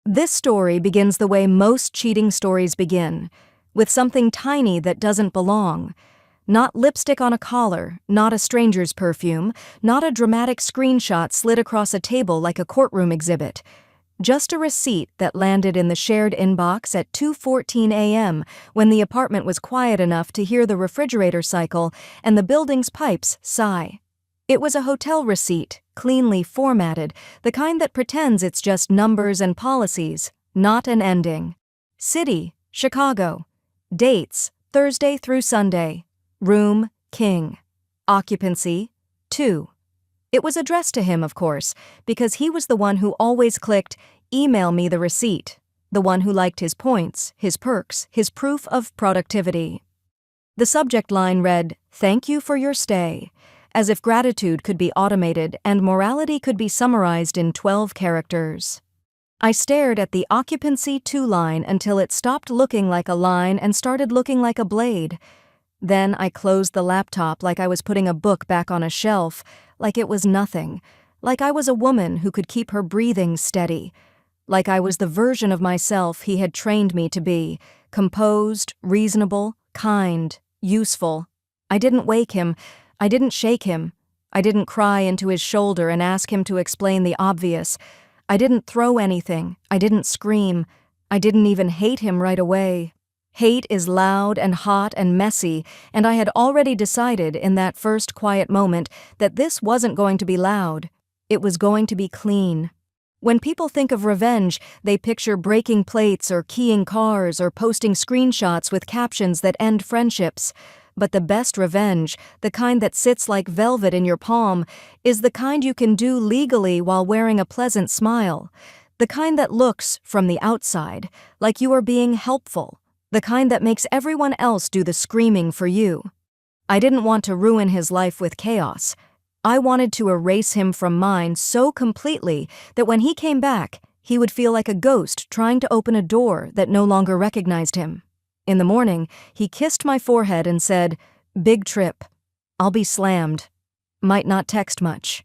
This story begins the way most cheating stories begin, with something tiny that doesn't belong. Not lipstick on a collar, not a stranger's perfume, not a dramatic screenshot slid across a table like a courtroom exhibit. Just a receipt that landed in the shared inbox at 2:14 a.m. when the apartment was quiet enough to hear the refrigerator cycle and the building's pipes sigh. It was a hotel receipt, cleanly formatted, the kind that pretends it's just numbers and policies, not an ending. City, Chicago. Dates, Thursday through Sunday. Room, king. Occupancy, 2. It was addressed to him, of course, because he was the one who always clicked, "Email me the receipt," the one who liked his points, his perks, his proof of productivity. The subject line read, "Thank you for your stay," as if gratitude could be automated and morality could be summarized in 12 characters. I stared at the Occupancy 2 line until it stopped looking like a line and started looking like a blade. Then I closed the laptop like I was putting a book back on a shelf, like it was nothing, like I was a woman who could keep her breathing steady, like I was the version of myself he had trained me to be, composed, reasonable, kind, useful. I didn't wake him, I didn't shake him, I didn't cry into his shoulder and ask him to explain the obvious. I didn't throw anything, I didn't scream, I didn't even hate him right away. Hate is loud and hot and messy, and I had already decided in that first quiet moment that this wasn't going to be loud. It was going to be clean. When people think of revenge, they picture breaking plates or keying cars or posting screenshots with captions that end friendships. But the best revenge, the kind that sits like velvet in your palm, is the kind you can do legally while wearing a pleasant smile. The kind that looks, from the outside, like you are being helpful. The kind that makes everyone else do the screaming for you. I didn't want to ruin his life with chaos. I wanted to erase him from mine so completely that when he came back, he would feel like a ghost trying to open a door that no longer recognized him. In the morning, he kissed my forehead and said, "Big trip. I'll be slammed. Might not text much."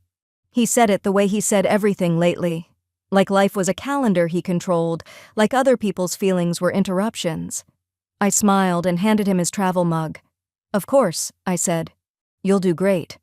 He said it the way he said everything lately. Like life was a calendar he controlled, like other people's feelings were interruptions. I smiled and handed him his travel mug. "Of course," I said. "You'll do great."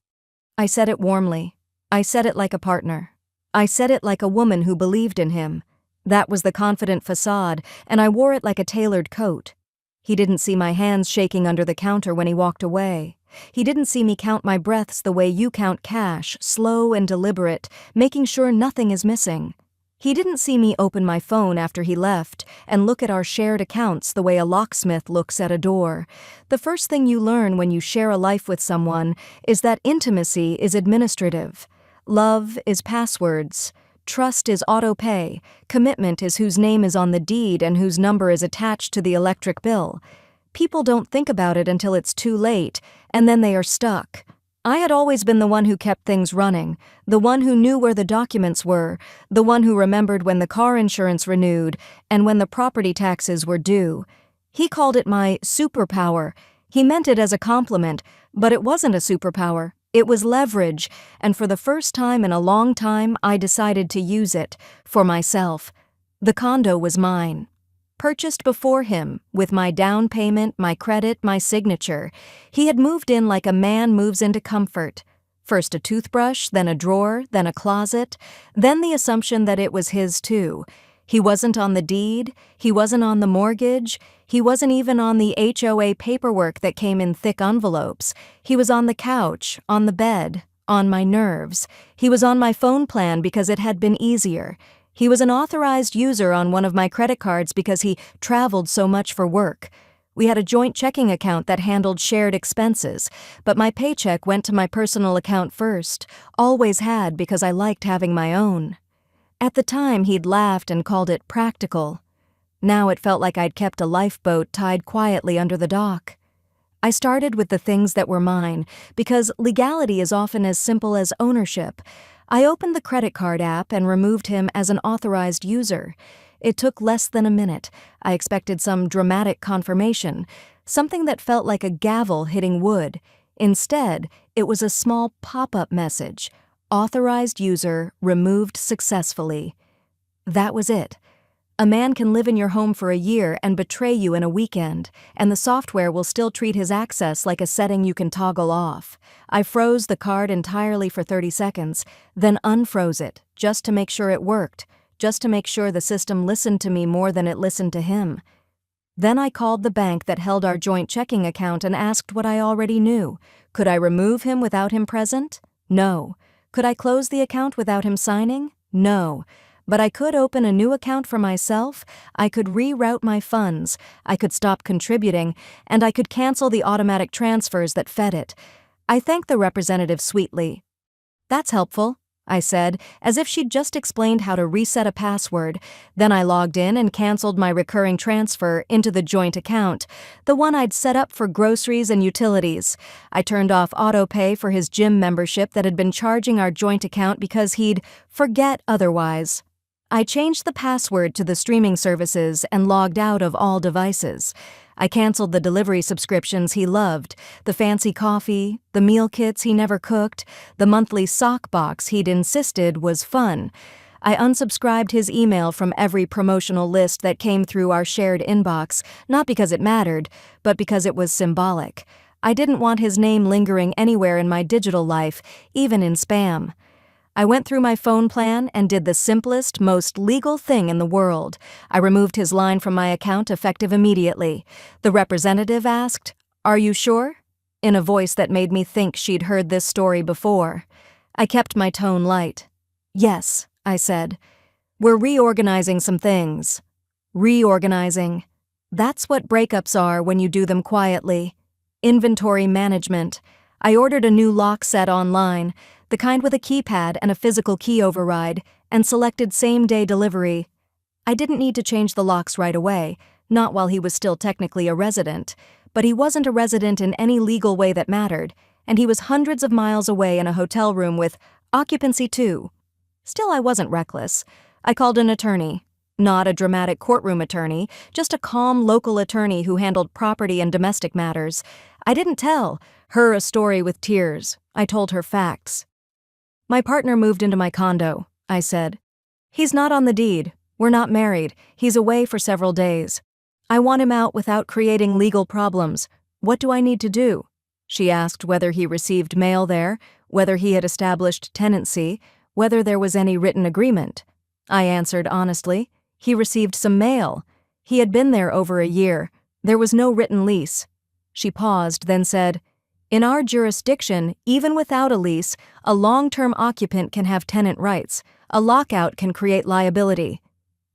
I said it warmly. I said it like a partner. I said it like a woman who believed in him. That was the confident facade, and I wore it like a tailored coat. He didn't see my hands shaking under the counter when he walked away. He didn't see me count my breaths the way you count cash, slow and deliberate, making sure nothing is missing. He didn't see me open my phone after he left and look at our shared accounts the way a locksmith looks at a door. The first thing you learn when you share a life with someone is that intimacy is administrative. Love is passwords. Trust is auto-pay. Commitment is whose name is on the deed and whose number is attached to the electric bill. People don't think about it until it's too late, and then they are stuck. I had always been the one who kept things running, the one who knew where the documents were, the one who remembered when the car insurance renewed and when the property taxes were due. He called it my superpower. He meant it as a compliment, but it wasn't a superpower. It was leverage, and for the first time in a long time, I decided to use it, for myself. The condo was mine. Purchased before him, with my down payment, my credit, my signature. He had moved in like a man moves into comfort. First a toothbrush, then a drawer, then a closet, then the assumption that it was his too. He wasn't on the deed, he wasn't on the mortgage, he wasn't even on the HOA paperwork that came in thick envelopes. He was on the couch, on the bed, on my nerves. He was on my phone plan because it had been easier. He was an authorized user on one of my credit cards because he traveled so much for work. We had a joint checking account that handled shared expenses, but my paycheck went to my personal account first, always had because I liked having my own. At the time, he'd laughed and called it practical. Now it felt like I'd kept a lifeboat tied quietly under the dock. I started with the things that were mine, because legality is often as simple as ownership. I opened the credit card app and removed him as an authorized user. It took less than a minute. I expected some dramatic confirmation, something that felt like a gavel hitting wood. Instead, it was a small pop-up message. Authorized user removed successfully. That was it. A man can live in your home for a year and betray you in a weekend, and the software will still treat his access like a setting you can toggle off. I froze the card entirely for 30 seconds, then unfroze it, just to make sure it worked, just to make sure the system listened to me more than it listened to him. Then I called the bank that held our joint checking account and asked what I already knew. Could I remove him without him present? No. Could I close the account without him signing? No. But I could open a new account for myself, I could reroute my funds, I could stop contributing, and I could cancel the automatic transfers that fed it. I thanked the representative sweetly. "That's helpful," I said, as if she'd just explained how to reset a password. Then I logged in and canceled my recurring transfer into the joint account, the one I'd set up for groceries and utilities. I turned off autopay for his gym membership that had been charging our joint account because he'd forget otherwise. I changed the password to the streaming services and logged out of all devices. I canceled the delivery subscriptions he loved, the fancy coffee, the meal kits he never cooked, the monthly sock box he'd insisted was fun. I unsubscribed his email from every promotional list that came through our shared inbox, not because it mattered, but because it was symbolic. I didn't want his name lingering anywhere in my digital life, even in spam. I went through my phone plan and did the simplest, most legal thing in the world. I removed his line from my account effective immediately. The representative asked, "Are you sure?" in a voice that made me think she'd heard this story before. I kept my tone light. "Yes," I said. "We're reorganizing some things." Reorganizing. That's what breakups are when you do them quietly. Inventory management. I ordered a new lock set online, the kind with a keypad and a physical key override, and selected same-day delivery. I didn't need to change the locks right away, not while he was still technically a resident, but he wasn't a resident in any legal way that mattered, and he was hundreds of miles away in a hotel room with occupancy too. Still, I wasn't reckless. I called an attorney. Not a dramatic courtroom attorney, just a calm local attorney who handled property and domestic matters. I didn't tell her a story with tears. I told her facts. "My partner moved into my condo," I said. "He's not on the deed. We're not married. He's away for several days. I want him out without creating legal problems. What do I need to do?" She asked whether he received mail there, whether he had established tenancy, whether there was any written agreement. I answered honestly. He received some mail. He had been there over a year. There was no written lease. She paused, then said, "In our jurisdiction, even without a lease, a long-term occupant can have tenant rights. A lockout can create liability."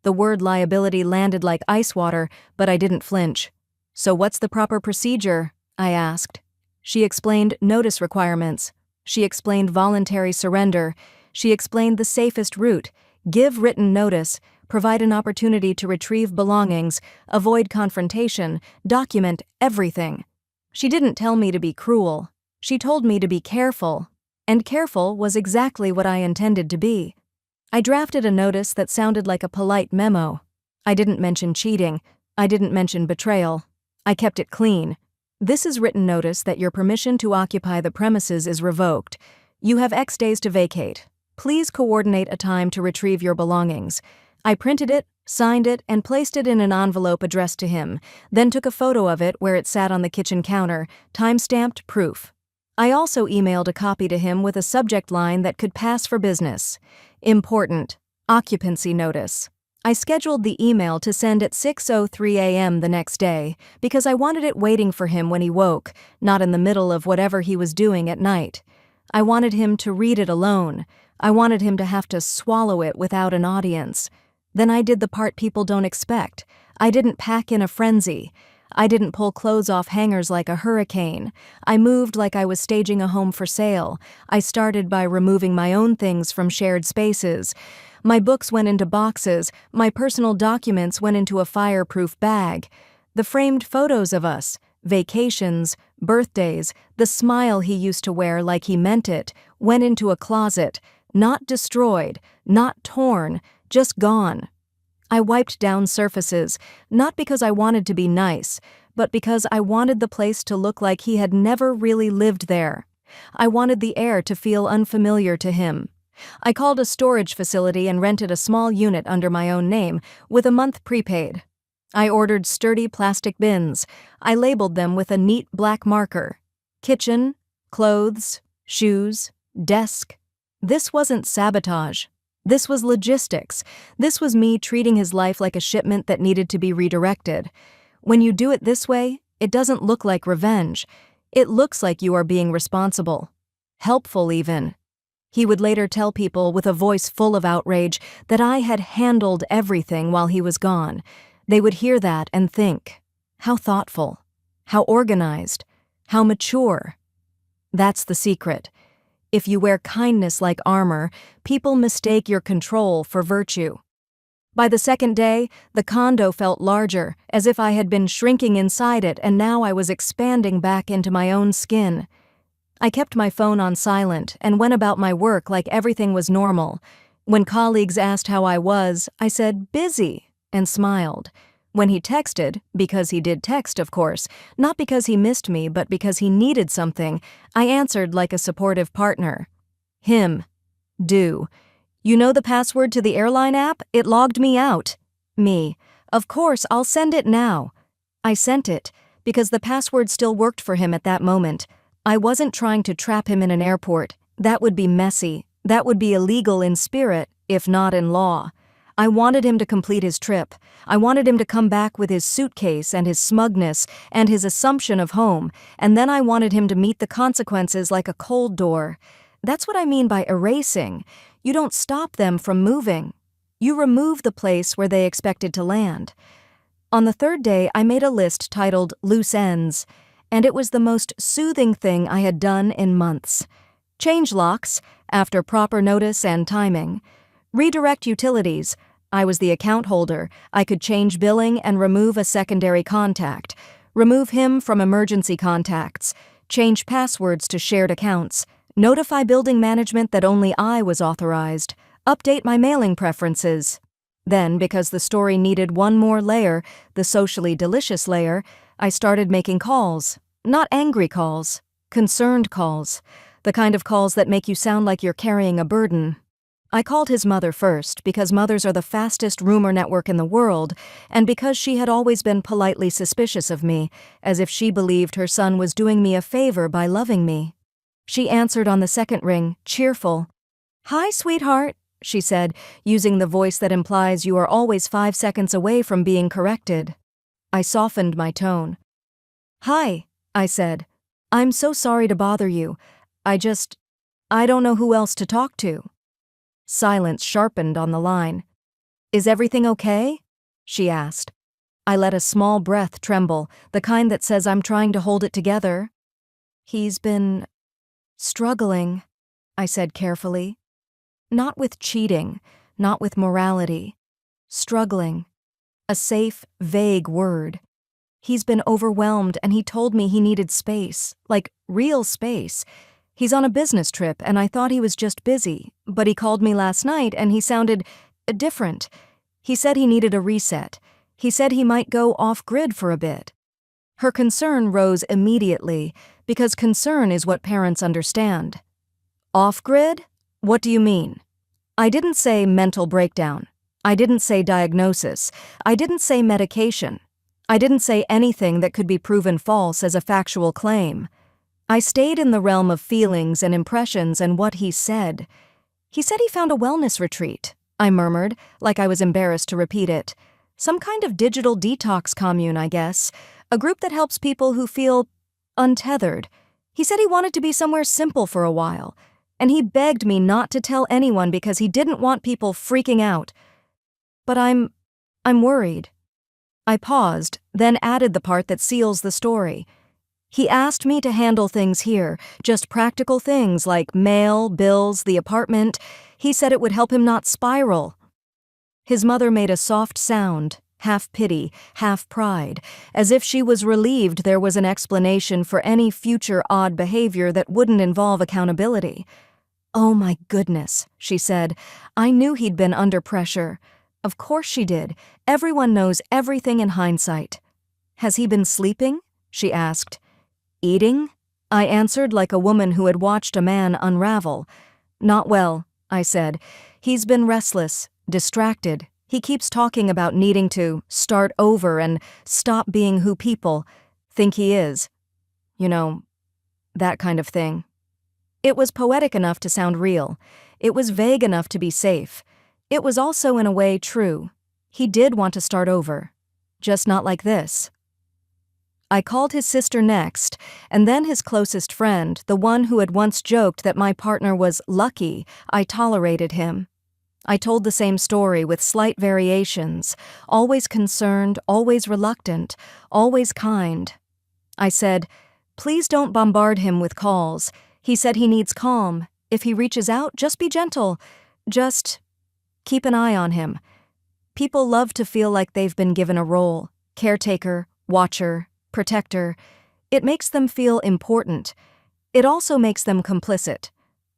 The word liability landed like ice water, but I didn't flinch. "So what's the proper procedure?" I asked. She explained notice requirements. She explained voluntary surrender. She explained the safest route: give written notice, provide an opportunity to retrieve belongings, avoid confrontation, document everything. She didn't tell me to be cruel. She told me to be careful. And careful was exactly what I intended to be. I drafted a notice that sounded like a polite memo. I didn't mention cheating. I didn't mention betrayal. I kept it clean. "This is written notice that your permission to occupy the premises is revoked. You have X days to vacate. Please coordinate a time to retrieve your belongings." I printed it, signed it, and placed it in an envelope addressed to him, then took a photo of it where it sat on the kitchen counter, time-stamped proof. I also emailed a copy to him with a subject line that could pass for business. Important. Occupancy notice. I scheduled the email to send at 6:03 a.m. the next day because I wanted it waiting for him when he woke, not in the middle of whatever he was doing at night. I wanted him to read it alone. I wanted him to have to swallow it without an audience. Then I did the part people don't expect. I didn't pack in a frenzy. I didn't pull clothes off hangers like a hurricane. I moved like I was staging a home for sale. I started by removing my own things from shared spaces. My books went into boxes. My personal documents went into a fireproof bag. The framed photos of us, vacations, birthdays, the smile he used to wear like he meant it, went into a closet. Not destroyed, not torn, just gone. I wiped down surfaces, not because I wanted to be nice, but because I wanted the place to look like he had never really lived there. I wanted the air to feel unfamiliar to him. I called a storage facility and rented a small unit under my own name, with a month prepaid. I ordered sturdy plastic bins. I labeled them with a neat black marker. Kitchen, clothes, shoes, desk. This wasn't sabotage. This was logistics. This was me treating his life like a shipment that needed to be redirected. When you do it this way, it doesn't look like revenge. It looks like you are being responsible. Helpful, even. He would later tell people with a voice full of outrage that I had handled everything while he was gone. They would hear that and think, how thoughtful, how organized, how mature. That's the secret. If you wear kindness like armor, people mistake your control for virtue. By the second day, the condo felt larger, as if I had been shrinking inside it and now I was expanding back into my own skin. I kept my phone on silent and went about my work like everything was normal. When colleagues asked how I was, I said, busy, and smiled. When he texted, because he did text, of course, not because he missed me, but because he needed something, I answered like a supportive partner. Him. Do. You know the password to the airline app? It logged me out. Me. Of course, I'll send it now. I sent it, because the password still worked for him at that moment. I wasn't trying to trap him in an airport. That would be messy. That would be illegal in spirit, if not in law. I wanted him to complete his trip. I wanted him to come back with his suitcase and his smugness and his assumption of home, and then I wanted him to meet the consequences like a cold door. That's what I mean by erasing. You don't stop them from moving. You remove the place where they expected to land. On the third day, I made a list titled Loose Ends, and it was the most soothing thing I had done in months. Change locks, after proper notice and timing. Redirect utilities. I was the account holder. I could change billing and remove a secondary contact. Remove him from emergency contacts. Change passwords to shared accounts. Notify building management that only I was authorized. Update my mailing preferences. Then, because the story needed one more layer, the socially delicious layer, I started making calls. Not angry calls. Concerned calls. The kind of calls that make you sound like you're carrying a burden. I called his mother first because mothers are the fastest rumor network in the world, and because she had always been politely suspicious of me, as if she believed her son was doing me a favor by loving me. She answered on the second ring, cheerful. "Hi, sweetheart," she said, using the voice that implies you are always 5 seconds away from being corrected. I softened my tone. "Hi," I said. "I'm so sorry to bother you. I don't know who else to talk to." Silence sharpened on the line. "Is everything okay?" she asked. I let a small breath tremble, the kind that says I'm trying to hold it together. "He's been struggling," I said carefully. "Not with cheating, not with morality. Struggling. A safe, vague word. He's been overwhelmed and he told me he needed space, like real space. He's on a business trip and I thought he was just busy, but he called me last night and he sounded different. He said he needed a reset. He said he might go off-grid for a bit." Her concern rose immediately, because concern is what parents understand. "Off-grid? What do you mean?" I didn't say mental breakdown. I didn't say diagnosis. I didn't say medication. I didn't say anything that could be proven false as a factual claim. I stayed in the realm of feelings and impressions and what he said. "He said he found a wellness retreat," I murmured, like I was embarrassed to repeat it. "Some kind of digital detox commune, I guess. A group that helps people who feel untethered. He said he wanted to be somewhere simple for a while, and he begged me not to tell anyone because he didn't want people freaking out. But I'm worried." I paused, then added the part that seals the story. He asked me to handle things here, just practical things like mail, bills, the apartment. He said it would help him not spiral. His mother made a soft sound, half pity, half pride, as if she was relieved there was an explanation for any future odd behavior that wouldn't involve accountability. "Oh my goodness," she said. "I knew he'd been under pressure." Of course she did. Everyone knows everything in hindsight. "Has he been sleeping?" she asked. "Eating?" I answered like a woman who had watched a man unravel. "Not well. I said. He's been restless, distracted. He keeps talking about needing to start over and stop being who people think he is. You know, that kind of thing. It was poetic enough to sound real. It was vague enough to be safe. It was also, in a way, true. He did want to start over. Just not like this. I called his sister next, and then his closest friend, the one who had once joked that my partner was lucky I tolerated him. I told the same story with slight variations, always concerned, always reluctant, always kind. I said, "Please don't bombard him with calls. He said he needs calm. If he reaches out, just be gentle. Just keep an eye on him." People love to feel like they've been given a role: caretaker, watcher, protector. It makes them feel important. It also makes them complicit.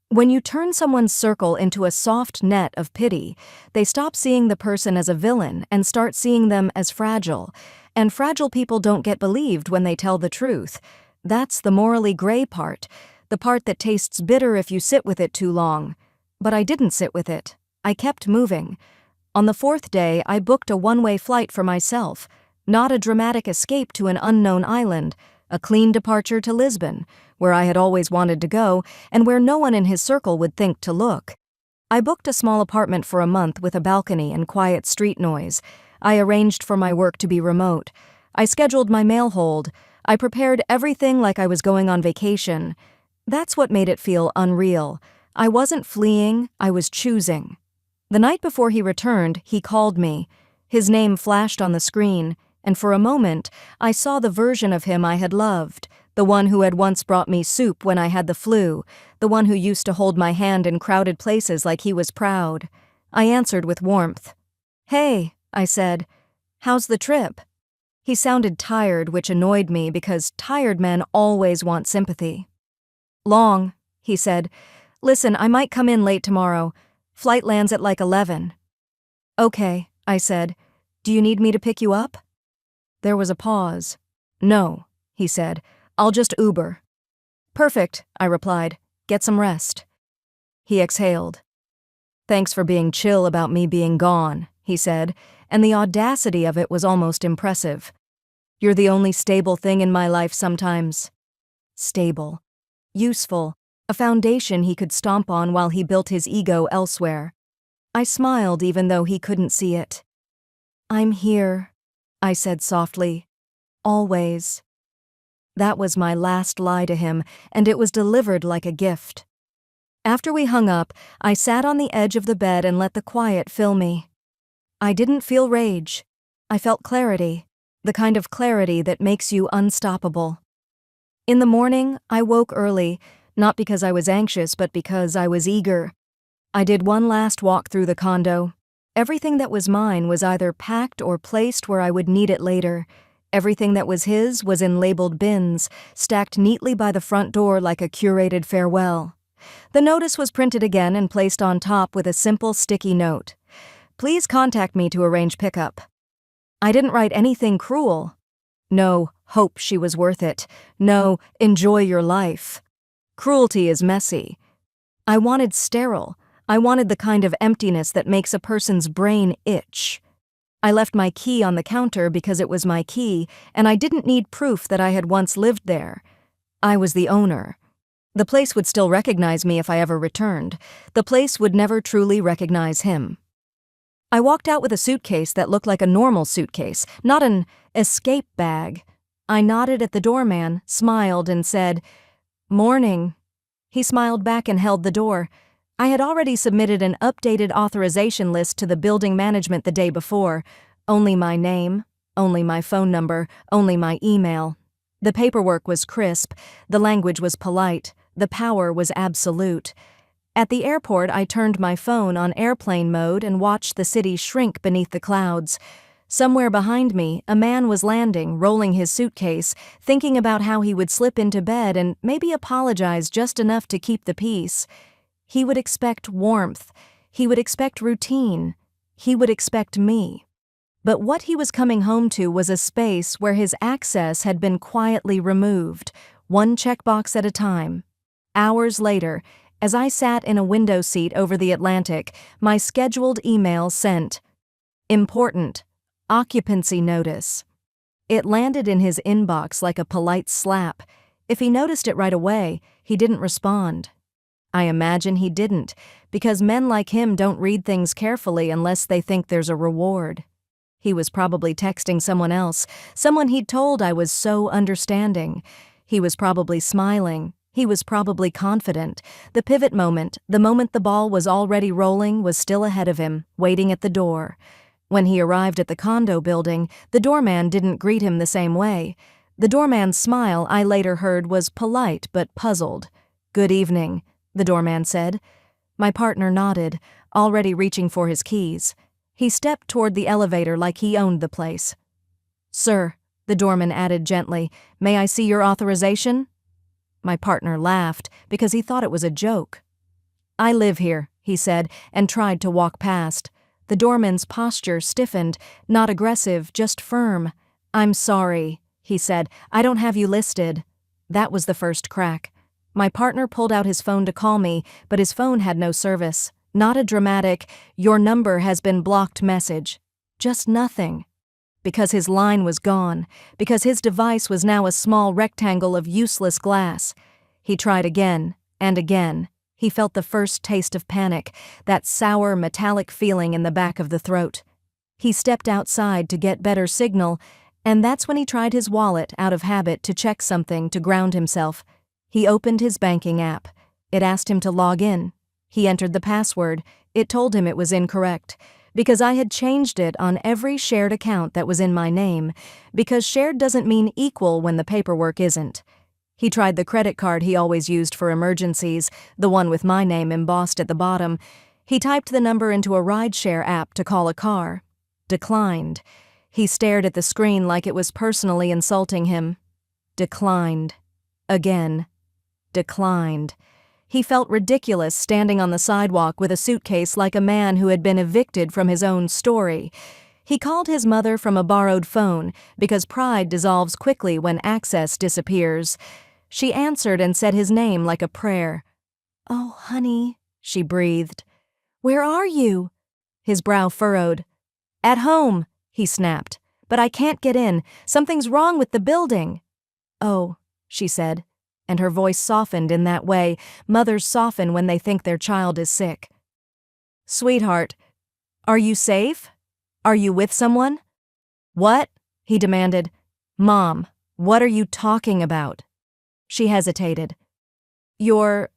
When you turn someone's circle into a soft net of pity, they stop seeing the person as a villain and start seeing them as fragile. And fragile people don't get believed when they tell the truth. That's the morally gray part, the part that tastes bitter if you sit with it too long. But I didn't sit with it. I kept moving. On the 4th day, I booked a one-way flight for myself. Not a dramatic escape to an unknown island, a clean departure to Lisbon, where I had always wanted to go and where no one in his circle would think to look. I booked a small apartment for a month with a balcony and quiet street noise. I arranged for my work to be remote. I scheduled my mail hold. I prepared everything like I was going on vacation. That's what made it feel unreal. I wasn't fleeing, I was choosing. The night before he returned, he called me. His name flashed on the screen, and for a moment, I saw the version of him I had loved, the one who had once brought me soup when I had the flu, the one who used to hold my hand in crowded places like he was proud. I answered with warmth. "Hey," I said, "how's the trip?" He sounded tired, which annoyed me because tired men always want sympathy. "Long," he said. "Listen, I might come in late tomorrow. Flight lands at like 11. "Okay," I said. "Do you need me to pick you up?" There was a pause. "No," he said. "I'll just Uber." "Perfect," I replied. "Get some rest." He exhaled. "Thanks for being chill about me being gone," he said, and the audacity of it was almost impressive. "You're the only stable thing in my life sometimes." Stable. Useful. A foundation he could stomp on while he built his ego elsewhere. I smiled even though he couldn't see it. "I'm here," I said softly. "Always." That was my last lie to him, and it was delivered like a gift. After we hung up, I sat on the edge of the bed and let the quiet fill me. I didn't feel rage. I felt clarity, the kind of clarity that makes you unstoppable. In the morning, I woke early, not because I was anxious, but because I was eager. I did one last walk through the condo. Everything that was mine was either packed or placed where I would need it later. Everything that was his was in labeled bins, stacked neatly by the front door like a curated farewell. The notice was printed again and placed on top with a simple sticky note. "Please contact me to arrange pickup." I didn't write anything cruel. No, hope she was worth it. No, enjoy your life. Cruelty is messy. I wanted sterile. I wanted the kind of emptiness that makes a person's brain itch. I left my key on the counter because it was my key, and I didn't need proof that I had once lived there. I was the owner. The place would still recognize me if I ever returned. The place would never truly recognize him. I walked out with a suitcase that looked like a normal suitcase, not an escape bag. I nodded at the doorman, smiled, and said, "Morning." He smiled back and held the door. I had already submitted an updated authorization list to the building management the day before. Only my name, only my phone number, only my email. The paperwork was crisp, the language was polite, the power was absolute. At the airport, I turned my phone on airplane mode and watched the city shrink beneath the clouds. Somewhere behind me, a man was landing, rolling his suitcase, thinking about how he would slip into bed and maybe apologize just enough to keep the peace. He would expect warmth. He would expect routine. He would expect me. But what he was coming home to was a space where his access had been quietly removed, one checkbox at a time. Hours later, As I sat in a window seat over the Atlantic, my scheduled email sent. Important. Occupancy notice. It landed in his inbox like a polite slap. If he noticed it right away, he didn't respond. I imagine he didn't, because men like him don't read things carefully unless they think there's a reward. He was probably texting someone else, someone he'd told I was so understanding. He was probably smiling. He was probably confident. The pivot moment, the moment the ball was already rolling, was still ahead of him, waiting at the door. When he arrived at the condo building, the doorman didn't greet him the same way. The doorman's smile, I later heard, was polite but puzzled. "Good evening," the doorman said. My partner nodded, already reaching for his keys. He stepped toward the elevator like he owned the place. "Sir," the doorman added gently, "may I see your authorization?" My partner laughed because he thought it was a joke. "I live here," he said, and tried to walk past. The doorman's posture stiffened, not aggressive, just firm. "I'm sorry," he said, "I don't have you listed." That was the first crack. My partner pulled out his phone to call me, but his phone had no service. Not a dramatic, "Your number has been blocked" message. Just nothing. Because his line was gone, because his device was now a small rectangle of useless glass. He tried again, and again. He felt the first taste of panic, that sour, metallic feeling in the back of the throat. He stepped outside to get better signal, and that's when he tried his wallet out of habit to check something to ground himself. He opened his banking app. It asked him to log in. He entered the password. It told him it was incorrect. Because I had changed it on every shared account that was in my name, because shared doesn't mean equal when the paperwork isn't. He tried the credit card he always used for emergencies, the one with my name embossed at the bottom. He typed the number into a rideshare app to call a car. Declined. He stared at the screen like it was personally insulting him. Declined. Again. Declined. He felt ridiculous standing on the sidewalk with a suitcase like a man who had been evicted from his own story. He called his mother from a borrowed phone because pride dissolves quickly when access disappears. She answered and said his name like a prayer. "Oh, honey," she breathed. "Where are you?" His brow furrowed. "At home," he snapped. "But I can't get in. Something's wrong with the building." "Oh," she said. And her voice softened in that way mothers soften when they think their child is sick. "Sweetheart, are you safe? Are you with someone?" "What?" he demanded. "Mom, what are you talking about?" She hesitated. Your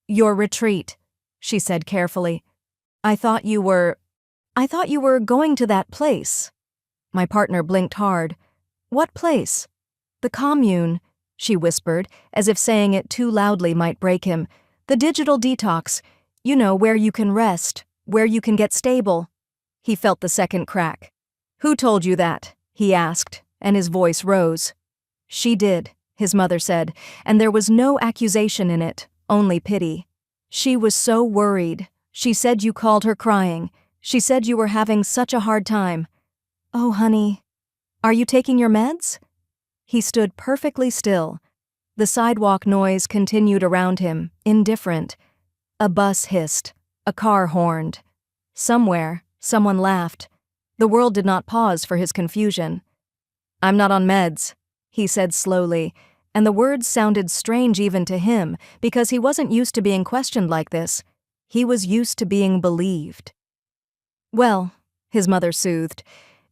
retreat," she said carefully. I thought you were going to that place." My partner blinked hard. "What place?" "The commune," she whispered, as if saying it too loudly might break him. "The digital detox. You know, where you can rest, where you can get stable." He felt the second crack. "Who told you that?" he asked, and his voice rose. "She did," his mother said, and there was no accusation in it, only pity. "She was so worried. She said you called her crying. She said you were having such a hard time." "Oh, honey, are you taking your meds?" He stood perfectly still. The sidewalk noise continued around him, indifferent. A bus hissed. A car horned. Somewhere, someone laughed. The world did not pause for his confusion. "I'm not on meds," he said slowly, and the words sounded strange even to him because he wasn't used to being questioned like this. He was used to being believed. "Well," his mother soothed,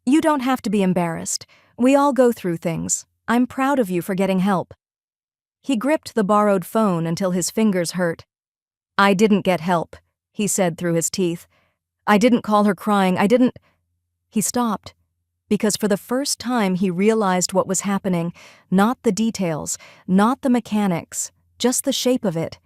"you don't have to be embarrassed. We all go through things. I'm proud of you for getting help." He gripped the borrowed phone until his fingers hurt. "I didn't get help," he said through his teeth. "I didn't call her crying. I didn't—" He stopped, because for the first time he realized what was happening, not the details, not the mechanics, just the shape of it.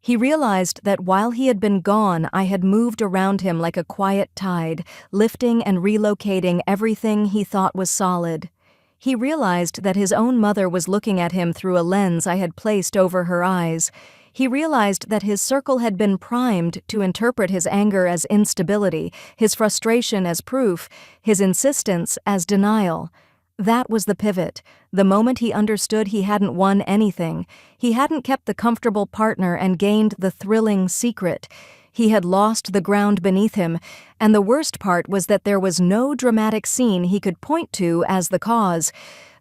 He realized that while he had been gone, I had moved around him like a quiet tide, lifting and relocating everything he thought was solid. He realized that his own mother was looking at him through a lens I had placed over her eyes. He realized that his circle had been primed to interpret his anger as instability, his frustration as proof, his insistence as denial. That was the pivot, the moment he understood he hadn't won anything. He hadn't kept the comfortable partner and gained the thrilling secret. He had lost the ground beneath him, and the worst part was that there was no dramatic scene he could point to as the cause.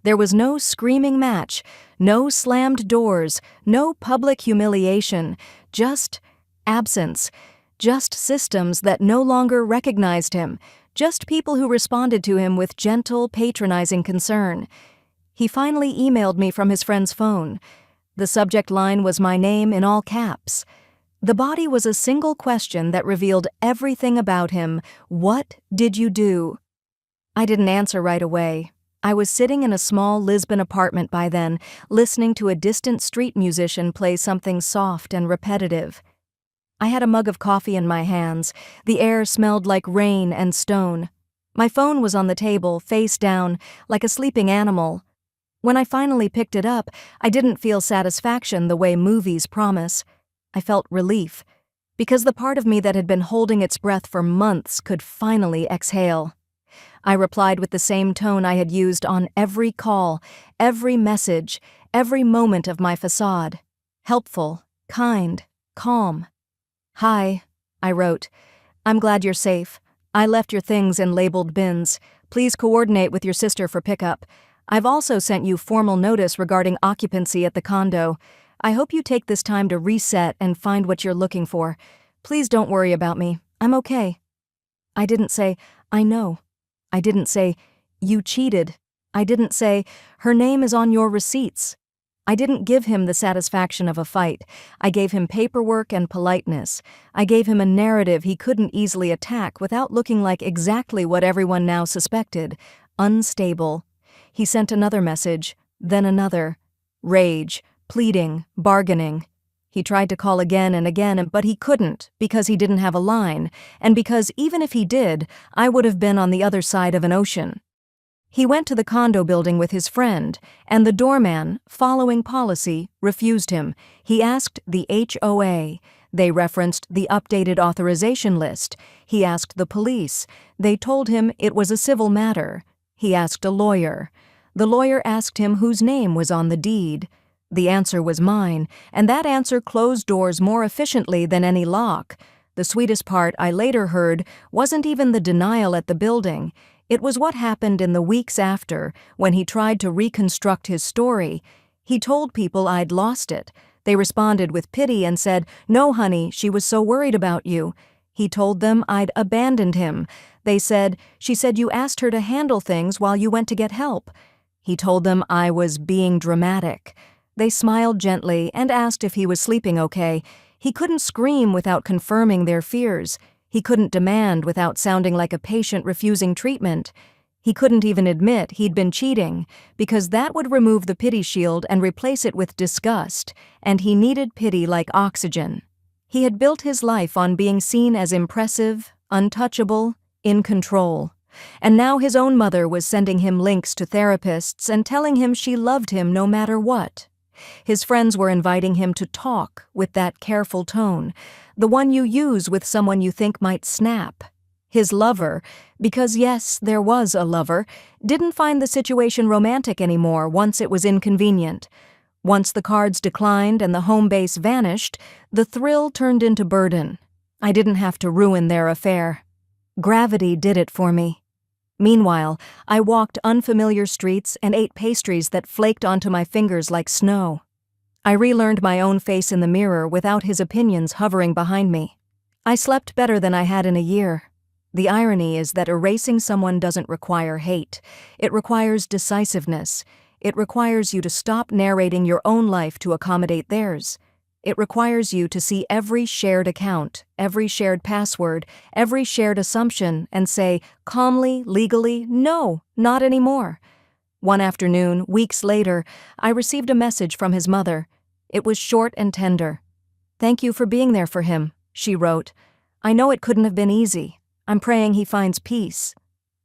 There was no screaming match, no slammed doors, no public humiliation, just absence, just systems that no longer recognized him, just people who responded to him with gentle, patronizing concern. He finally emailed me from his friend's phone. The subject line was my name in all caps. The body was a single question that revealed everything about him. What did you do? I didn't answer right away. I was sitting in a small Lisbon apartment by then, listening to a distant street musician play something soft and repetitive. I had a mug of coffee in my hands. The air smelled like rain and stone. My phone was on the table, face down, like a sleeping animal. When I finally picked it up, I didn't feel satisfaction the way movies promise. I felt relief, because the part of me that had been holding its breath for months could finally exhale. I replied with the same tone I had used on every call, every message, every moment of my facade. Helpful, kind, calm. "Hi," I wrote. "I'm glad you're safe. I left your things in labeled bins. Please coordinate with your sister for pickup. I've also sent you formal notice regarding occupancy at the condo. I hope you take this time to reset and find what you're looking for. Please don't worry about me. I'm okay." I didn't say, "I know." I didn't say, "You cheated." I didn't say, "Her name is on your receipts." I didn't give him the satisfaction of a fight. I gave him paperwork and politeness. I gave him a narrative he couldn't easily attack without looking like exactly what everyone now suspected: unstable. He sent another message, then another. Rage, pleading, bargaining. He tried to call again and again, but he couldn't because he didn't have a line, and because even if he did, I would have been on the other side of an ocean. He went to the condo building with his friend, and the doorman, following policy, refused him. He asked the HOA. They referenced the updated authorization list. He asked the police. They told him it was a civil matter. He asked a lawyer. The lawyer asked him whose name was on the deed. The answer was mine, and that answer closed doors more efficiently than any lock. The sweetest part, I later heard, wasn't even the denial at the building. It was what happened in the weeks after, when he tried to reconstruct his story. He told people I'd lost it. They responded with pity and said, "No, honey, she was so worried about you." He told them I'd abandoned him. They said, "She said you asked her to handle things while you went to get help." He told them I was being dramatic. They smiled gently and asked if he was sleeping okay. He couldn't scream without confirming their fears. He couldn't demand without sounding like a patient refusing treatment. He couldn't even admit he'd been cheating, because that would remove the pity shield and replace it with disgust, and he needed pity like oxygen. He had built his life on being seen as impressive, untouchable, in control. And now his own mother was sending him links to therapists and telling him she loved him no matter what. His friends were inviting him to talk with that careful tone, the one you use with someone you think might snap. His lover, because yes, there was a lover, didn't find the situation romantic anymore once it was inconvenient. Once the cards declined and the home base vanished, the thrill turned into burden. I didn't have to ruin their affair. Gravity did it for me. Meanwhile, I walked unfamiliar streets and ate pastries that flaked onto my fingers like snow. I relearned my own face in the mirror without his opinions hovering behind me. I slept better than I had in a year. The irony is that erasing someone doesn't require hate. It requires decisiveness. It requires you to stop narrating your own life to accommodate theirs. It requires you to see every shared account, every shared password, every shared assumption, and say, calmly, legally, "No, not anymore." One afternoon, weeks later, I received a message from his mother. It was short and tender. "Thank you for being there for him," she wrote. "I know it couldn't have been easy. I'm praying he finds peace."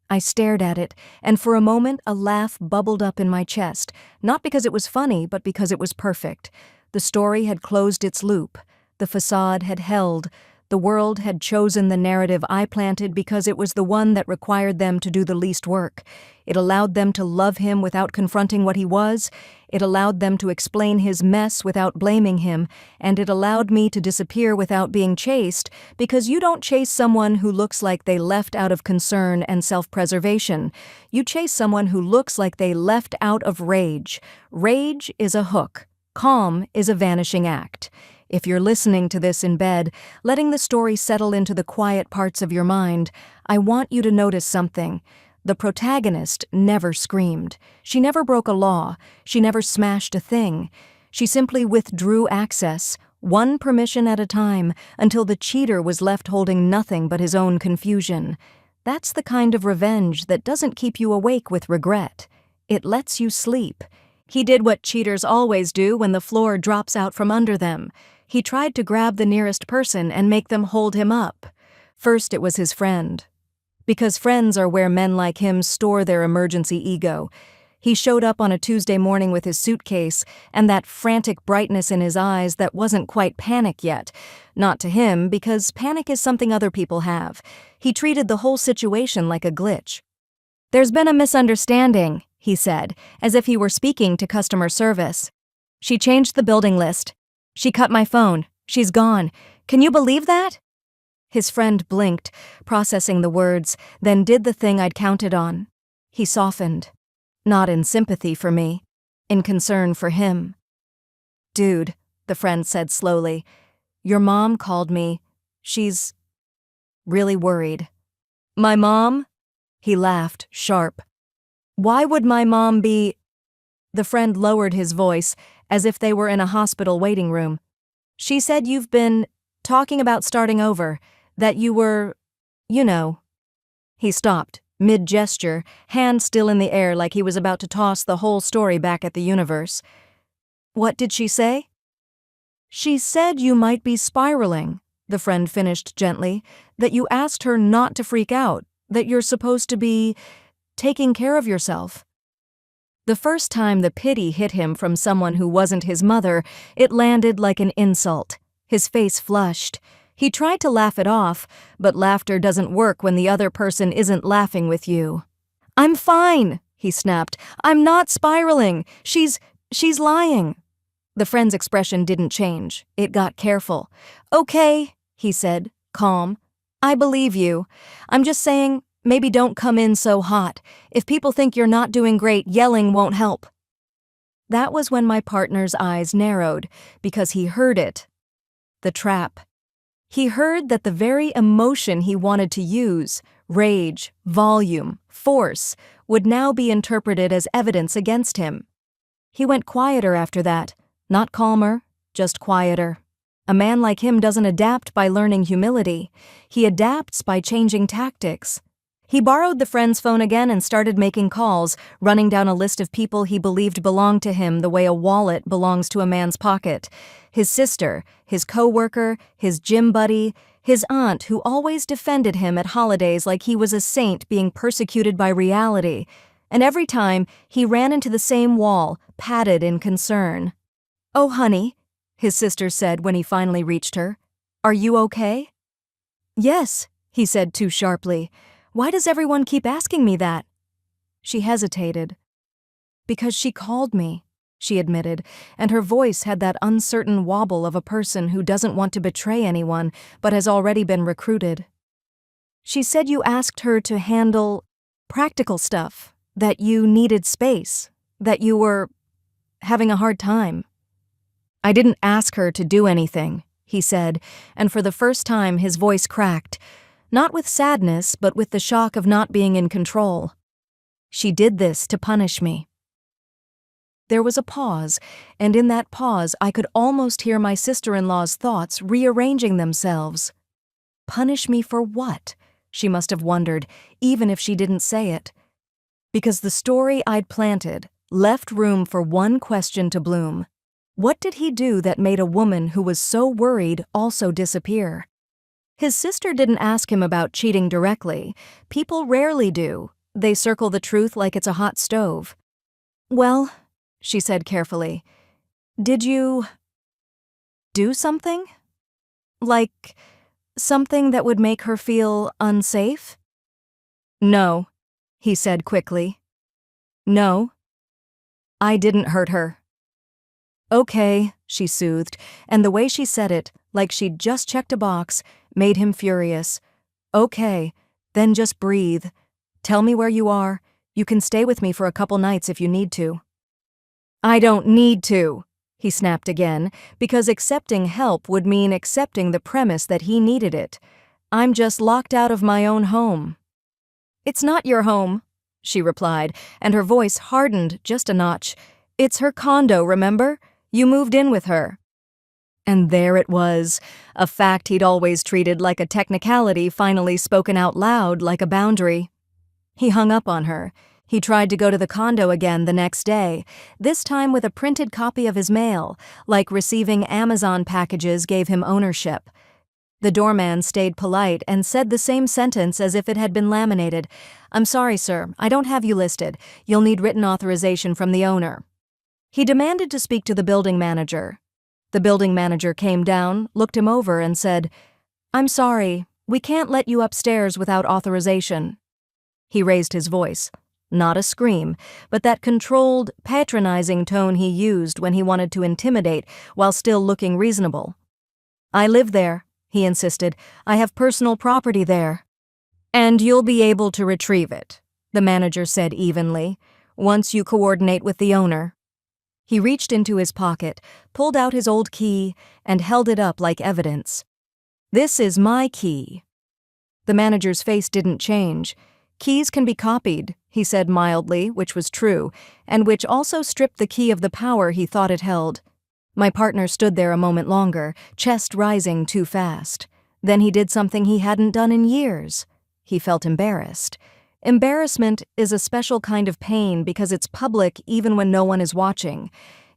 I stared at it, and for a moment a laugh bubbled up in my chest, not because it was funny, but because it was perfect. The story had closed its loop. The facade had held. The world had chosen the narrative I planted because it was the one that required them to do the least work. It allowed them to love him without confronting what he was. It allowed them to explain his mess without blaming him. And it allowed me to disappear without being chased, because you don't chase someone who looks like they left out of concern and self-preservation. You chase someone who looks like they left out of rage. Rage is a hook. Calm is a vanishing act. If you're listening to this in bed, letting the story settle into the quiet parts of your mind, I want you to notice something. The protagonist never screamed. She never broke a law. She never smashed a thing. She simply withdrew access, one permission at a time, until the cheater was left holding nothing but his own confusion. That's the kind of revenge that doesn't keep you awake with regret. It lets you sleep. He did what cheaters always do when the floor drops out from under them. He tried to grab the nearest person and make them hold him up. First, it was his friend. Because friends are where men like him store their emergency ego. He showed up on a Tuesday morning with his suitcase and that frantic brightness in his eyes that wasn't quite panic yet. Not to him, because panic is something other people have. He treated the whole situation like a glitch. "There's been a misunderstanding," he said, as if he were speaking to customer service. "She changed the building list. She cut my phone. She's gone. Can you believe that?" His friend blinked, processing the words, then did the thing I'd counted on. He softened. Not in sympathy for me, in concern for him. "Dude," the friend said slowly, "your mom called me. She's really worried." "My mom?" He laughed, sharp. "Why would my mom be—" The friend lowered his voice, as if they were in a hospital waiting room. "She said you've been talking about starting over, that you were, you know." He stopped, mid-gesture, hand still in the air like he was about to toss the whole story back at the universe. "What did she say?" "She said you might be spiraling," the friend finished gently, "that you asked her not to freak out, that you're supposed to be taking care of yourself." The first time the pity hit him from someone who wasn't his mother, it landed like an insult. His face flushed. He tried to laugh it off, but laughter doesn't work when the other person isn't laughing with you. "I'm fine," he snapped. "I'm not spiraling. She's lying." The friend's expression didn't change. It got careful. "Okay," he said, calm. "I believe you. I'm just saying, maybe don't come in so hot. If people think you're not doing great, yelling won't help." That was when my partner's eyes narrowed, because he heard it. The trap. He heard that the very emotion he wanted to use, rage, volume, force, would now be interpreted as evidence against him. He went quieter after that, not calmer, just quieter. A man like him doesn't adapt by learning humility. He adapts by changing tactics. He borrowed the friend's phone again and started making calls, running down a list of people he believed belonged to him the way a wallet belongs to a man's pocket. His sister, his co-worker, his gym buddy, his aunt who always defended him at holidays like he was a saint being persecuted by reality. And every time, he ran into the same wall, padded in concern. "Oh, honey," his sister said when he finally reached her. "Are you okay?" "Yes," he said too sharply. "Why does everyone keep asking me that?" She hesitated. "Because she called me," she admitted, and her voice had that uncertain wobble of a person who doesn't want to betray anyone but has already been recruited. "She said you asked her to handle practical stuff, that you needed space, that you were having a hard time." "I didn't ask her to do anything," he said, and for the first time his voice cracked. Not with sadness, but with the shock of not being in control. "She did this to punish me." There was a pause, and in that pause I could almost hear my sister-in-law's thoughts rearranging themselves. Punish me for what? She must have wondered, even if she didn't say it. Because the story I'd planted left room for one question to bloom. What did he do that made a woman who was so worried also disappear? His sister didn't ask him about cheating directly. People rarely do. They circle the truth like it's a hot stove. "Well," she said carefully, "did you do something? Like Something that would make her feel unsafe? No, he said quickly. No. I didn't hurt her. Okay, she soothed, and the way she said it, like she'd just checked a box, made him furious. Okay, then just breathe. Tell me where you are. You can stay with me for a couple nights if you need to. I don't need to, he snapped again, because accepting help would mean accepting the premise that he needed it. I'm just locked out of my own home. It's not your home, she replied, and her voice hardened just a notch. It's her condo, remember? You moved in with her. And there it was, a fact he'd always treated like a technicality finally spoken out loud like a boundary. He hung up on her. He tried to go to the condo again the next day, this time with a printed copy of his mail, like receiving Amazon packages gave him ownership. The doorman stayed polite and said the same sentence as if it had been laminated. I'm sorry, sir, I don't have you listed. You'll need written authorization from the owner. He demanded to speak to the building manager. The building manager came down, looked him over, and said, I'm sorry, we can't let you upstairs without authorization. He raised his voice. Not a scream, but that controlled, patronizing tone he used when he wanted to intimidate while still looking reasonable. I live there, he insisted. I have personal property there. And you'll be able to retrieve it, the manager said evenly, once you coordinate with the owner. He reached into his pocket, pulled out his old key, and held it up like evidence. This is my key. The manager's face didn't change. Keys can be copied, he said mildly, which was true, and which also stripped the key of the power he thought it held. My partner stood there a moment longer, chest rising too fast. Then he did something he hadn't done in years. He felt embarrassed. Embarrassment is a special kind of pain because it's public even when no one is watching.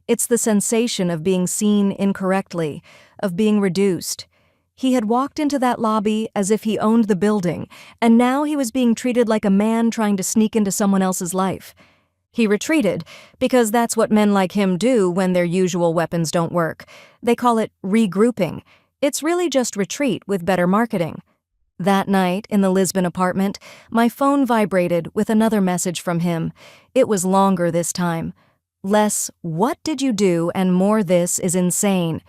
It's the sensation of being seen incorrectly, of being reduced. He had walked into that lobby as if he owned the building, and now he was being treated like a man trying to sneak into someone else's life. He retreated, because that's what men like him do when their usual weapons don't work. They call it regrouping. It's really just retreat with better marketing. That night, in the Lisbon apartment, my phone vibrated with another message from him. It was longer this time. Less, what did you do, and more, this is insane.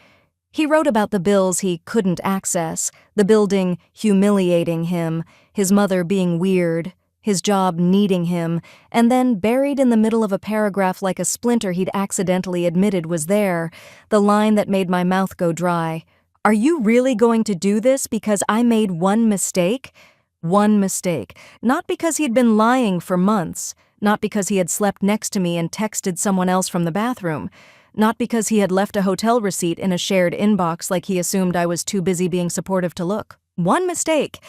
He wrote about the bills he couldn't access, the building humiliating him, his mother being weird, his job needing him, and then buried in the middle of a paragraph like a splinter he'd accidentally admitted was there, the line that made my mouth go dry. Are you really going to do this because I made one mistake? One mistake. Not because he'd been lying for months, not because he had slept next to me and texted someone else from the bathroom, not because he had left a hotel receipt in a shared inbox like he assumed I was too busy being supportive to look. One mistake.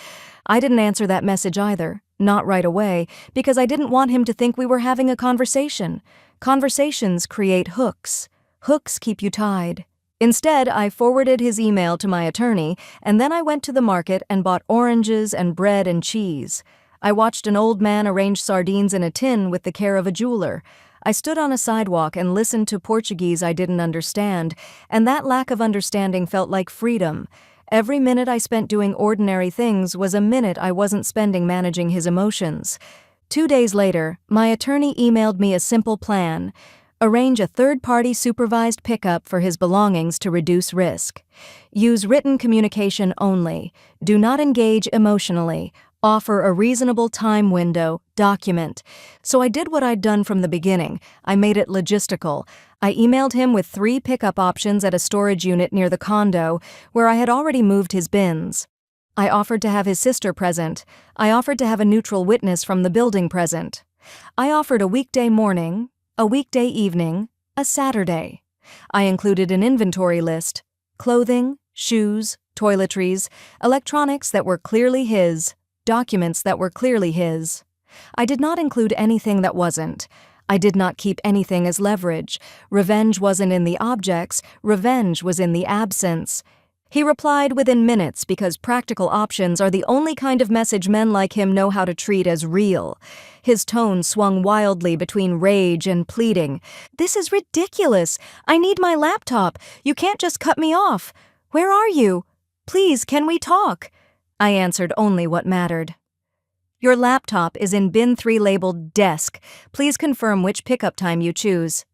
I didn't answer that message either, not right away, because I didn't want him to think we were having a conversation. Conversations create hooks. Hooks keep you tied. Instead, I forwarded his email to my attorney, and then I went to the market and bought oranges and bread and cheese. I watched an old man arrange sardines in a tin with the care of a jeweler. I stood on a sidewalk and listened to Portuguese I didn't understand, and that lack of understanding felt like freedom. Every minute I spent doing ordinary things was a minute I wasn't spending managing his emotions. 2 days later, my attorney emailed me a simple plan. Arrange a third-party supervised pickup for his belongings to reduce risk. Use written communication only. Do not engage emotionally. Offer a reasonable time window. Document. So I did what I'd done from the beginning. I made it logistical. I emailed him with 3 pickup options at a storage unit near the condo, where I had already moved his bins. I offered to have his sister present. I offered to have a neutral witness from the building present. I offered a weekday morning, a weekday evening, a Saturday. I included an inventory list: clothing, shoes, toiletries, electronics that were clearly his, documents that were clearly his. I did not include anything that wasn't. I did not keep anything as leverage. Revenge wasn't in the objects, revenge was in the absence. He replied within minutes because practical options are the only kind of message men like him know how to treat as real. His tone swung wildly between rage and pleading. This is ridiculous. I need my laptop. You can't just cut me off. Where are you? "Please, can we talk?" I answered only what mattered. "Your laptop is in bin 3 labeled desk. Please confirm which pickup time you choose."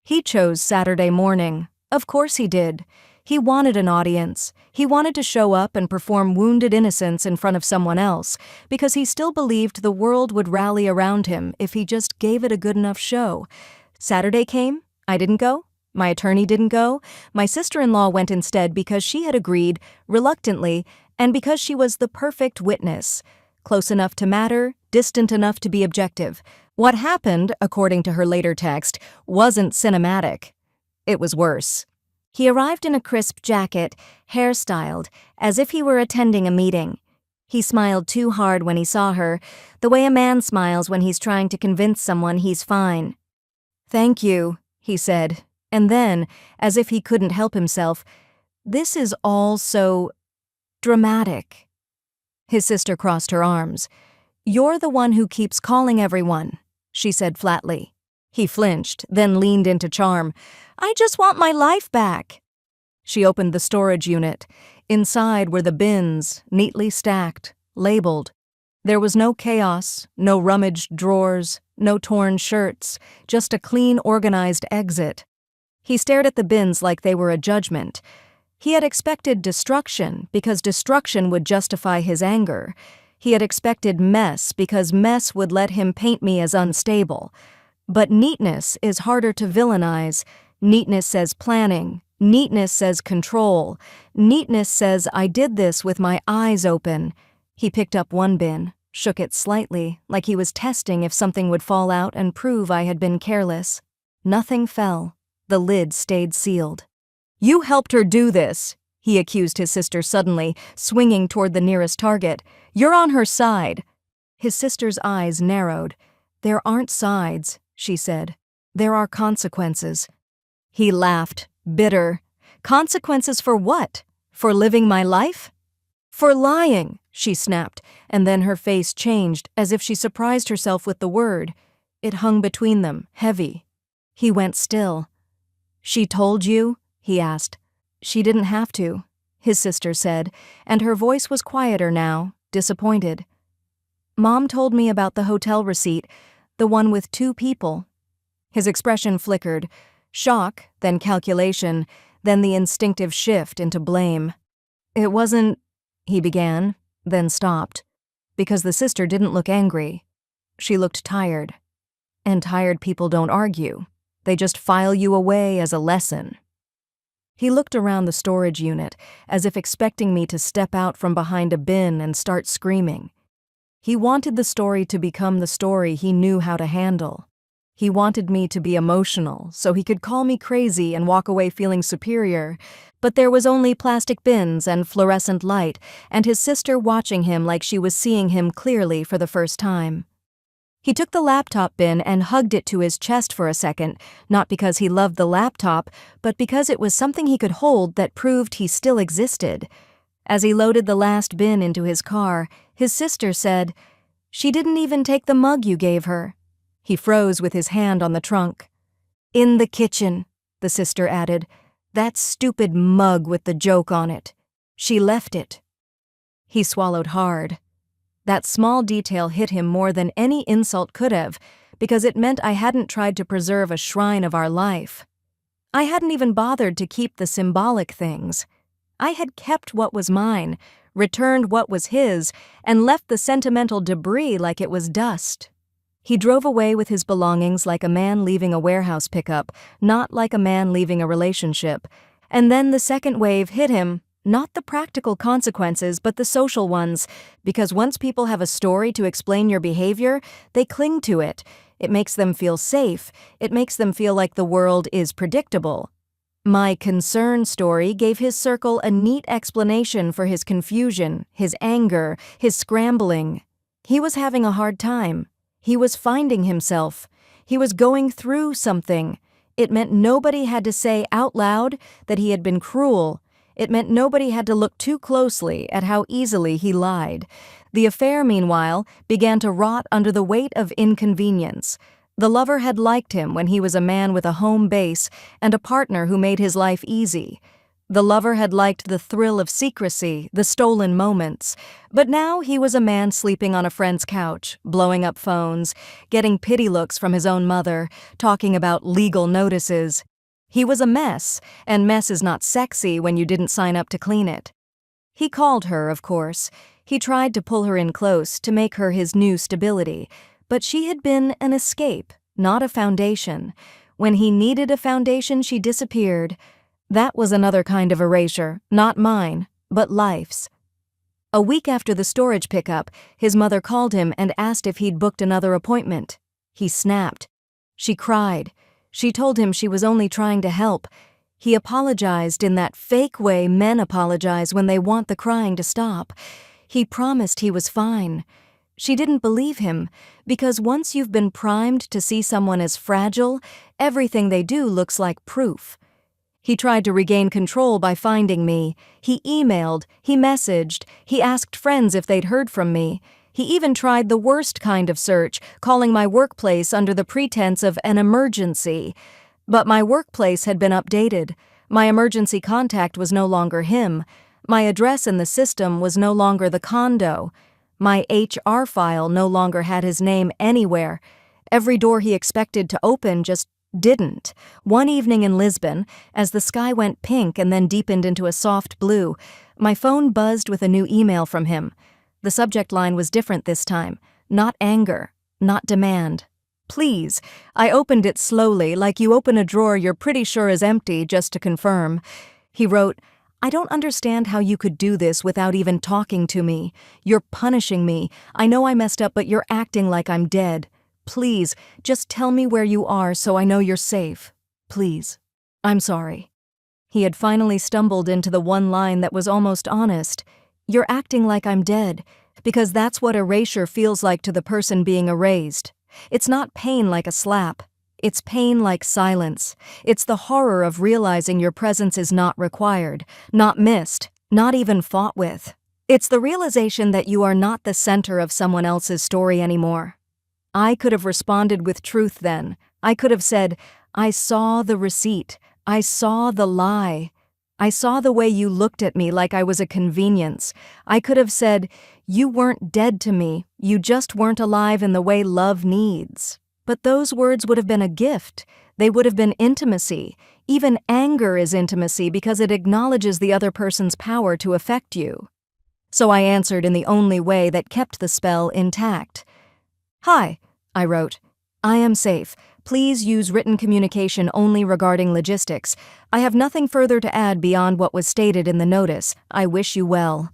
He chose Saturday morning. Of course he did. He wanted an audience. He wanted to show up and perform wounded innocence in front of someone else, because he still believed the world would rally around him if he just gave it a good enough show. Saturday came. I didn't go. My attorney didn't go. My sister-in-law went instead because she had agreed, reluctantly, and because she was the perfect witness. Close enough to matter, distant enough to be objective. What happened, according to her later text, wasn't cinematic. It was worse. He arrived in a crisp jacket, hairstyled, as if he were attending a meeting. He smiled too hard when he saw her, the way a man smiles when he's trying to convince someone he's fine. "Thank you," he said, and then, as if he couldn't help himself, "This is all so dramatic." His sister crossed her arms. "You're the one who keeps calling everyone," she said flatly. He flinched, then leaned into charm. "I just want my life back." She opened the storage unit. Inside were the bins, neatly stacked, labeled. There was no chaos, no rummaged drawers, no torn shirts, just a clean, organized exit. He stared at the bins like they were a judgment. He had expected destruction because destruction would justify his anger. He had expected mess because mess would let him paint me as unstable. But neatness is harder to villainize. Neatness says planning. Neatness says control. Neatness says I did this with my eyes open. He picked up one bin, shook it slightly, like he was testing if something would fall out and prove I had been careless. Nothing fell. The lid stayed sealed. "You helped her do this," he accused his sister suddenly, swinging toward the nearest target. "You're on her side." His sister's eyes narrowed. "There aren't sides," she said. "There are consequences." He laughed, bitter. "Consequences for what? For living my life?" "For lying," she snapped, and then her face changed as if she surprised herself with the word. It hung between them, heavy. He went still. "She told you?" he asked. "She didn't have to," his sister said, and her voice was quieter now, disappointed. "Mom told me about the hotel receipt, the one with 2 people. His expression flickered. Shock, then calculation, then the instinctive shift into blame. "It wasn't," he began, then stopped, because the sister didn't look angry. She looked tired. And tired people don't argue. They just file you away as a lesson. He looked around the storage unit, as if expecting me to step out from behind a bin and start screaming. He wanted the story to become the story he knew how to handle. He wanted me to be emotional, so he could call me crazy and walk away feeling superior. But there was only plastic bins and fluorescent light, and his sister watching him like she was seeing him clearly for the first time. He took the laptop bin and hugged it to his chest for a second, not because he loved the laptop, but because it was something he could hold that proved he still existed. As he loaded the last bin into his car, his sister said, "She didn't even take the mug you gave her." He froze with his hand on the trunk. "In the kitchen," the sister added. "That stupid mug with the joke on it. She left it." He swallowed hard. That small detail hit him more than any insult could have, because it meant I hadn't tried to preserve a shrine of our life. I hadn't even bothered to keep the symbolic things. I had kept what was mine, returned what was his, and left the sentimental debris like it was dust. He drove away with his belongings like a man leaving a warehouse pickup, not like a man leaving a relationship. And then the second wave hit him, not the practical consequences, but the social ones, because once people have a story to explain your behavior, they cling to it. It makes them feel safe. It makes them feel like the world is predictable. My concern story gave his circle a neat explanation for his confusion, his anger, his scrambling. He was having a hard time. He was finding himself. He was going through something. It meant nobody had to say out loud that he had been cruel. It meant nobody had to look too closely at how easily he lied. The affair, meanwhile, began to rot under the weight of inconvenience. The lover had liked him when he was a man with a home base and a partner who made his life easy. The lover had liked the thrill of secrecy, the stolen moments, but now he was a man sleeping on a friend's couch, blowing up phones, getting pity looks from his own mother, talking about legal notices. He was a mess, and mess is not sexy when you didn't sign up to clean it. He called her, of course. He tried to pull her in close, to make her his new stability, but she had been an escape, not a foundation. When he needed a foundation, she disappeared. That was another kind of erasure, not mine, but life's. A week after the storage pickup, his mother called him and asked if he'd booked another appointment. He snapped. She cried. She told him she was only trying to help. He apologized in that fake way men apologize when they want the crying to stop. He promised he was fine. She didn't believe him, because once you've been primed to see someone as fragile, everything they do looks like proof. He tried to regain control by finding me. He emailed, he messaged, he asked friends if they'd heard from me. He even tried the worst kind of search, calling my workplace under the pretense of an emergency. But my workplace had been updated. My emergency contact was no longer him. My address in the system was no longer the condo. My HR file no longer had his name anywhere. Every door he expected to open just didn't. One evening in Lisbon, as the sky went pink and then deepened into a soft blue, my phone buzzed with a new email from him. The subject line was different this time. Not anger, not demand. Please. I opened it slowly, like you open a drawer you're pretty sure is empty, just to confirm. He wrote, I don't understand how you could do this without even talking to me. You're punishing me. I know I messed up, but you're acting like I'm dead. Please, just tell me where you are so I know you're safe. Please. I'm sorry. He had finally stumbled into the one line that was almost honest. You're acting like I'm dead, because that's what erasure feels like to the person being erased. It's not pain like a slap. It's pain like silence. It's the horror of realizing your presence is not required, not missed, not even fought with. It's the realization that you are not the center of someone else's story anymore. I could have responded with truth then. I could have said, I saw the receipt. I saw the lie. I saw the way you looked at me like I was a convenience. I could have said, you weren't dead to me. You just weren't alive in the way love needs. But those words would have been a gift. They would have been intimacy. Even anger is intimacy because it acknowledges the other person's power to affect you. So I answered in the only way that kept the spell intact. Hi, I wrote. I am safe. Please use written communication only regarding logistics. I have nothing further to add beyond what was stated in the notice. I wish you well.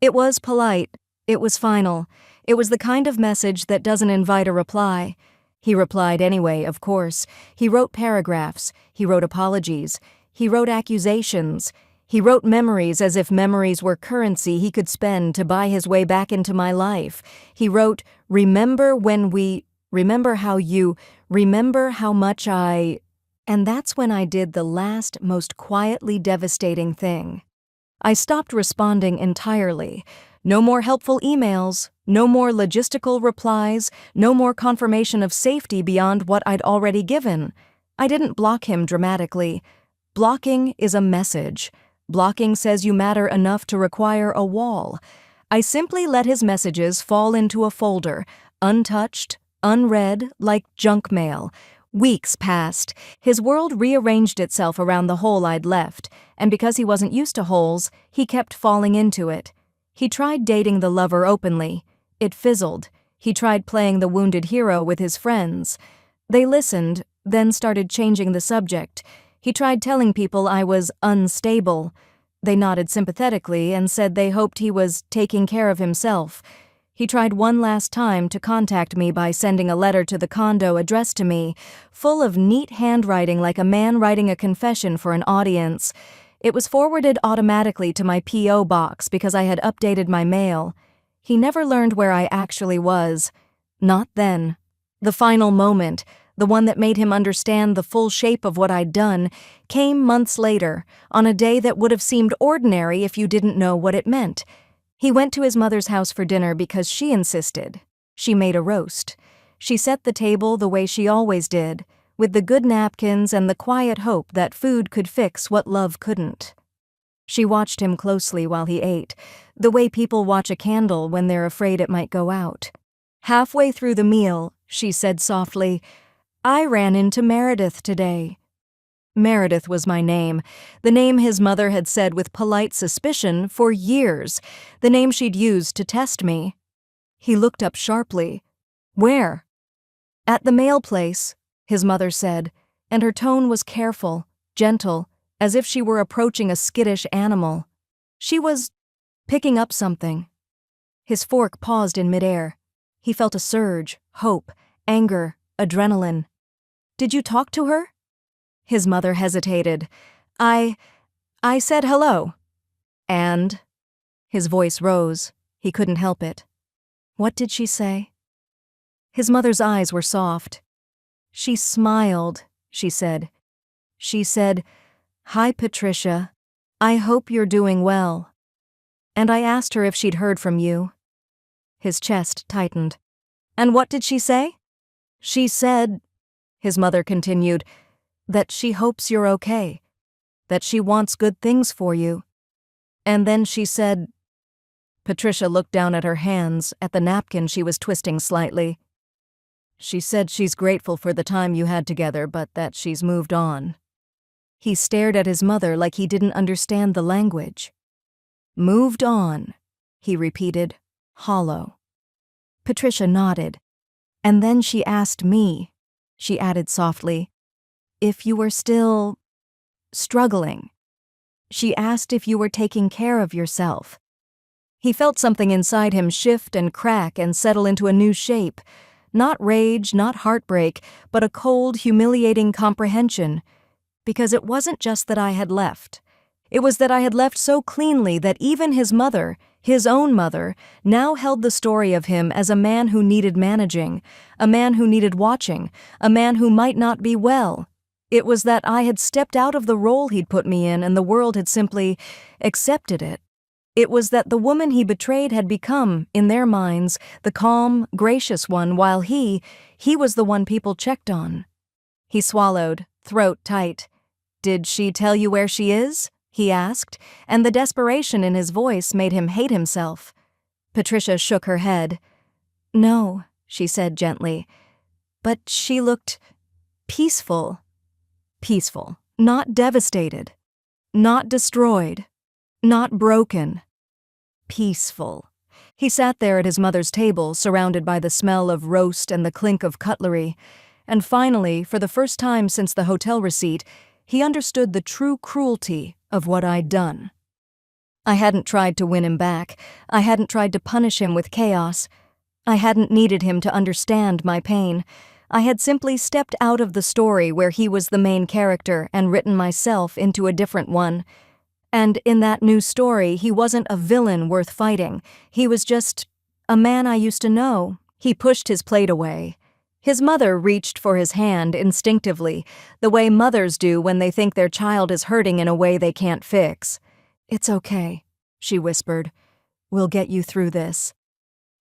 It was polite. It was final. It was the kind of message that doesn't invite a reply. He replied anyway, of course. He wrote paragraphs. He wrote apologies. He wrote accusations. He wrote memories as if memories were currency he could spend to buy his way back into my life. He wrote, remember how much I... And that's when I did the last, most quietly devastating thing. I stopped responding entirely. No more helpful emails, no more logistical replies, no more confirmation of safety beyond what I'd already given. I didn't block him dramatically. Blocking is a message. Blocking says you matter enough to require a wall. I simply let his messages fall into a folder, untouched, unread, like junk mail. Weeks passed. His world rearranged itself around the hole I'd left, and because he wasn't used to holes, he kept falling into it. He tried dating the lover openly. It fizzled. He tried playing the wounded hero with his friends. They listened, then started changing the subject. He tried telling people I was unstable. They nodded sympathetically and said they hoped he was taking care of himself. He tried one last time to contact me by sending a letter to the condo addressed to me, full of neat handwriting like a man writing a confession for an audience. It was forwarded automatically to my P.O. box because I had updated my mail. He never learned where I actually was. Not then. The final moment, the one that made him understand the full shape of what I'd done, came months later, on a day that would have seemed ordinary if you didn't know what it meant. He went to his mother's house for dinner because she insisted. She made a roast. She set the table the way she always did, with the good napkins and the quiet hope that food could fix what love couldn't. She watched him closely while he ate, the way people watch a candle when they're afraid it might go out. Halfway through the meal, she said softly, "I ran into Meredith today." Meredith was my name, the name his mother had said with polite suspicion for years, the name she'd used to test me. He looked up sharply. "Where?" "At the mail place," his mother said, and her tone was careful, gentle, as if she were approaching a skittish animal. She was picking up something. His fork paused in midair. He felt a surge, hope, anger, adrenaline. "Did you talk to her?" His mother hesitated. I said hello." "And?" His voice rose. He couldn't help it. "What did she say?" His mother's eyes were soft. "She smiled," she said. "She said, 'Hi, Patricia. I hope you're doing well.' And I asked her if she'd heard from you." His chest tightened. "And what did she say?" "She said," his mother continued, "that she hopes you're okay, that she wants good things for you. And then she said—" Patricia looked down at her hands, at the napkin she was twisting slightly. "She said she's grateful for the time you had together, but that she's moved on." He stared at his mother like he didn't understand the language. "Moved on," he repeated, hollow. Patricia nodded. "And then she asked me," she added softly, "if you were still struggling. She asked if you were taking care of yourself." He felt something inside him shift and crack and settle into a new shape. Not rage, not heartbreak, but a cold, humiliating comprehension. Because it wasn't just that I had left. It was that I had left so cleanly that even his mother, his own mother, now held the story of him as a man who needed managing, a man who needed watching, a man who might not be well. It was that I had stepped out of the role he'd put me in and the world had simply accepted it. It was that the woman he betrayed had become, in their minds, the calm, gracious one, while he was the one people checked on. He swallowed, throat tight. "Did she tell you where she is?" he asked, and the desperation in his voice made him hate himself. Patricia shook her head. "No," she said gently, "but she looked peaceful." Peaceful, not devastated, not destroyed, not broken. Peaceful. He sat there at his mother's table, surrounded by the smell of roast and the clink of cutlery, and finally, for the first time since the hotel receipt, he understood the true cruelty of what I'd done. I hadn't tried to win him back. I hadn't tried to punish him with chaos. I hadn't needed him to understand my pain. I had simply stepped out of the story where he was the main character and written myself into a different one. And in that new story, he wasn't a villain worth fighting. He was just a man I used to know. He pushed his plate away. His mother reached for his hand instinctively, the way mothers do when they think their child is hurting in a way they can't fix. "It's okay," she whispered. "We'll get you through this."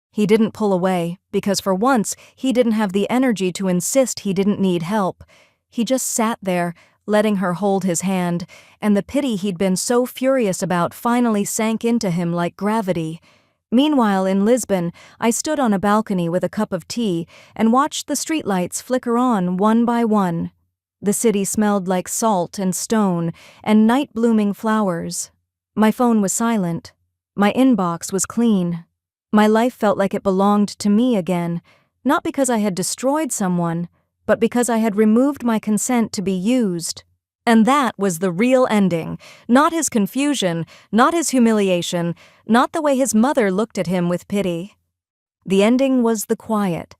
He didn't pull away, because for once he didn't have the energy to insist he didn't need help. He just sat there, letting her hold his hand, and the pity he'd been so furious about finally sank into him like gravity. Meanwhile, in Lisbon, I stood on a balcony with a cup of tea and watched the streetlights flicker on one by one. The city smelled like salt and stone and night-blooming flowers. My phone was silent. My inbox was clean. My life felt like it belonged to me again, not because I had destroyed someone, but because I had removed my consent to be used. And that was the real ending, not his confusion, not his humiliation, not the way his mother looked at him with pity. The ending was the quiet,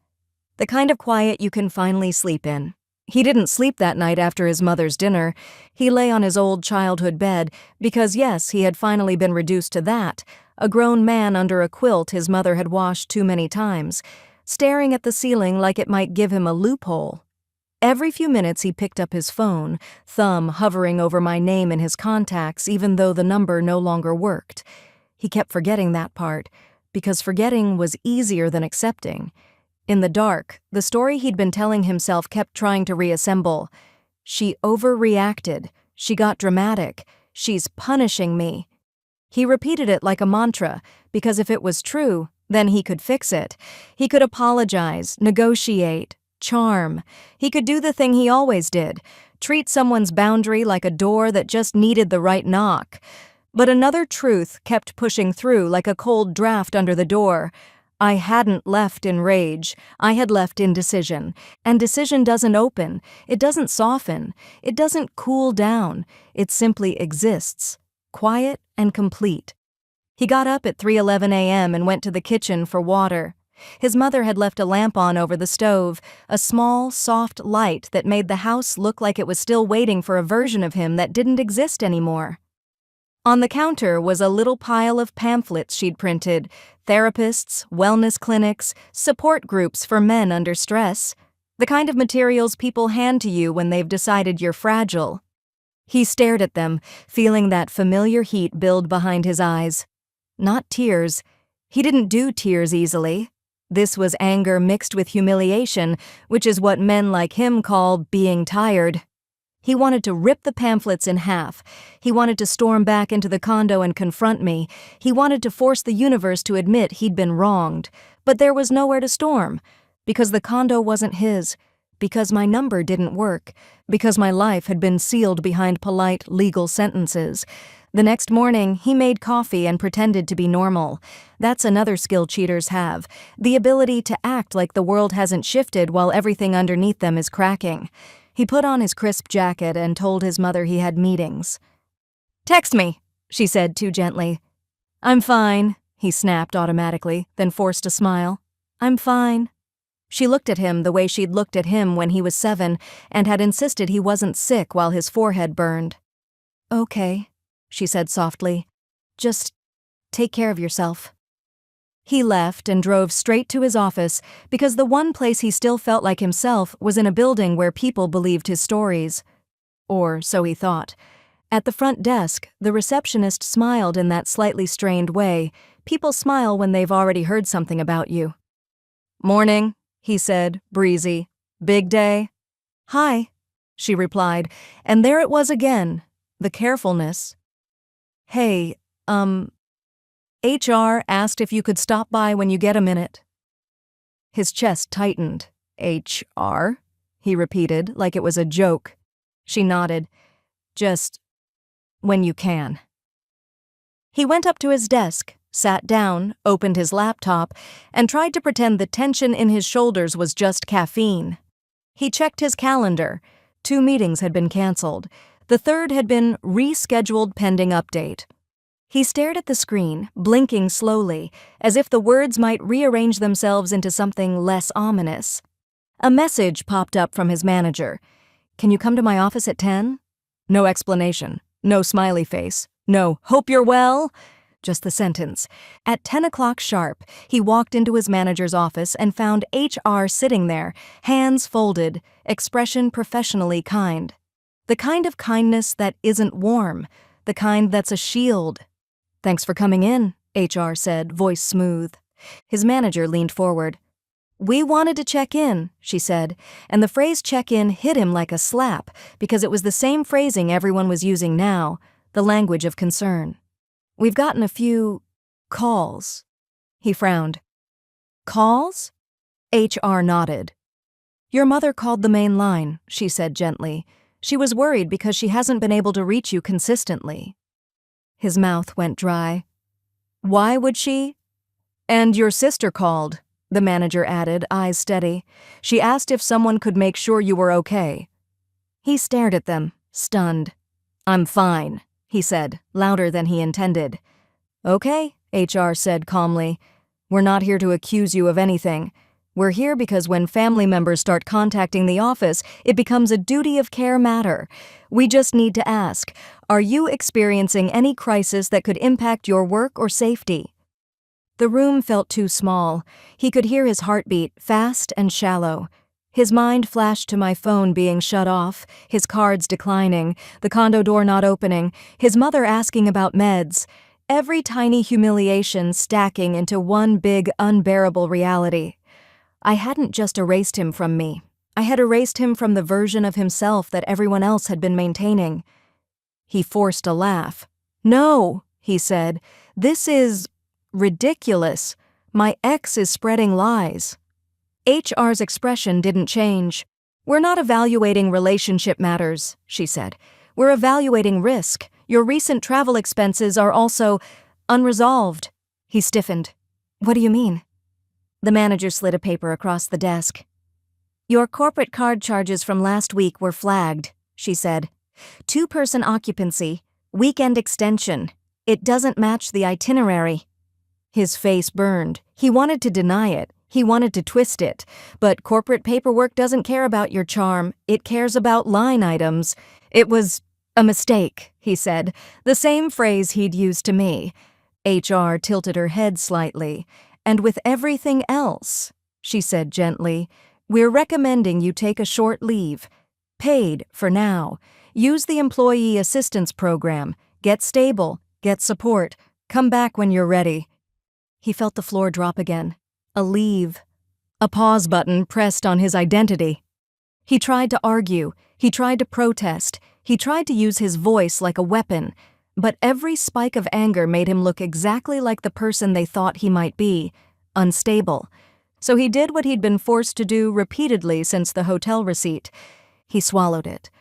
the kind of quiet you can finally sleep in. He didn't sleep that night after his mother's dinner. He lay on his old childhood bed because, yes, he had finally been reduced to that, a grown man under a quilt his mother had washed too many times, staring at the ceiling like it might give him a loophole. Every few minutes he picked up his phone, thumb hovering over my name in his contacts even though the number no longer worked. He kept forgetting that part, because forgetting was easier than accepting. In the dark, the story he'd been telling himself kept trying to reassemble. She overreacted. She got dramatic. "She's punishing me." He repeated it like a mantra, because if it was true, then he could fix it. He could apologize, negotiate, charm. He could do the thing he always did, treat someone's boundary like a door that just needed the right knock. But another truth kept pushing through like a cold draft under the door. I hadn't left in rage. I had left in decision. And decision doesn't open. It doesn't soften. It doesn't cool down. It simply exists, quiet and complete. He got up at 3:11 a.m. and went to the kitchen for water. His mother had left a lamp on over the stove, a small, soft light that made the house look like it was still waiting for a version of him that didn't exist anymore. On the counter was a little pile of pamphlets she'd printed, therapists, wellness clinics, support groups for men under stress, the kind of materials people hand to you when they've decided you're fragile. He stared at them, feeling that familiar heat build behind his eyes. Not tears. He didn't do tears easily. This was anger mixed with humiliation, which is what men like him call being tired. He wanted to rip the pamphlets in half. He wanted to storm back into the condo and confront me. He wanted to force the universe to admit he'd been wronged. But there was nowhere to storm. Because the condo wasn't his. Because my number didn't work. Because my life had been sealed behind polite, legal sentences. The next morning, he made coffee and pretended to be normal. That's another skill cheaters have. The ability to act like the world hasn't shifted while everything underneath them is cracking. He put on his crisp jacket and told his mother he had meetings. "Text me," she said too gently. "I'm fine," he snapped automatically, then forced a smile. "I'm fine." She looked at him the way she'd looked at him when he was 7 and had insisted he wasn't sick while his forehead burned. "Okay," she said softly. "Just take care of yourself." He left and drove straight to his office because the one place he still felt like himself was in a building where people believed his stories. Or so he thought. At the front desk, the receptionist smiled in that slightly strained way. People smile when they've already heard something about you. "Morning," he said, breezy. "Big day?" "Hi," she replied, and there it was again, the carefulness. "Hey, HR asked if you could stop by when you get a minute." His chest tightened. "HR?" he repeated, like it was a joke. She nodded. "Just when you can." He went up to his desk, sat down, opened his laptop, and tried to pretend the tension in his shoulders was just caffeine. He checked his calendar. 2 meetings had been canceled. The third had been rescheduled pending update. He stared at the screen, blinking slowly, as if the words might rearrange themselves into something less ominous. A message popped up from his manager. "Can you come to my office at 10? No explanation. No smiley face. No, "Hope you're well." Just the sentence. At 10 o'clock sharp, he walked into his manager's office and found HR sitting there, hands folded, expression professionally kind. The kind of kindness that isn't warm, the kind that's a shield. "Thanks for coming in," HR said, voice smooth. His manager leaned forward. "We wanted to check in," she said, and the phrase check in hit him like a slap because it was the same phrasing everyone was using now, the language of concern. "We've gotten a few calls." He frowned. "Calls?" HR nodded. "Your mother called the main line," she said gently. "She was worried because she hasn't been able to reach you consistently." His mouth went dry. "Why would she?" "And your sister called," the manager added, eyes steady. "She asked if someone could make sure you were okay." He stared at them, stunned. "I'm fine," he said, louder than he intended. "Okay," HR said calmly. "We're not here to accuse you of anything. We're here because when family members start contacting the office, it becomes a duty of care matter. We just need to ask, are you experiencing any crisis that could impact your work or safety?" The room felt too small. He could hear his heartbeat, fast and shallow. His mind flashed to my phone being shut off, his cards declining, the condo door not opening, his mother asking about meds. Every tiny humiliation stacking into one big, unbearable reality. I hadn't just erased him from me. I had erased him from the version of himself that everyone else had been maintaining. He forced a laugh. "No," he said. "This is ridiculous. My ex is spreading lies." HR's expression didn't change. "We're not evaluating relationship matters," she said. "We're evaluating risk. Your recent travel expenses are also unresolved." He stiffened. "What do you mean?" The manager slid a paper across the desk. "Your corporate card charges from last week were flagged," she said. "Two-person occupancy, weekend extension. It doesn't match the itinerary." His face burned. He wanted to deny it. He wanted to twist it. But corporate paperwork doesn't care about your charm. It cares about line items. "It was a mistake," he said, the same phrase he'd used to me. HR tilted her head slightly. "And with everything else," she said gently, "we're recommending you take a short leave. Paid, for now. Use the Employee Assistance Program. Get stable. Get support. Come back when you're ready." He felt the floor drop again. A leave. A pause button pressed on his identity. He tried to argue. He tried to protest. He tried to use his voice like a weapon. But every spike of anger made him look exactly like the person they thought he might be, unstable. So he did what he'd been forced to do repeatedly since the hotel receipt. He swallowed it.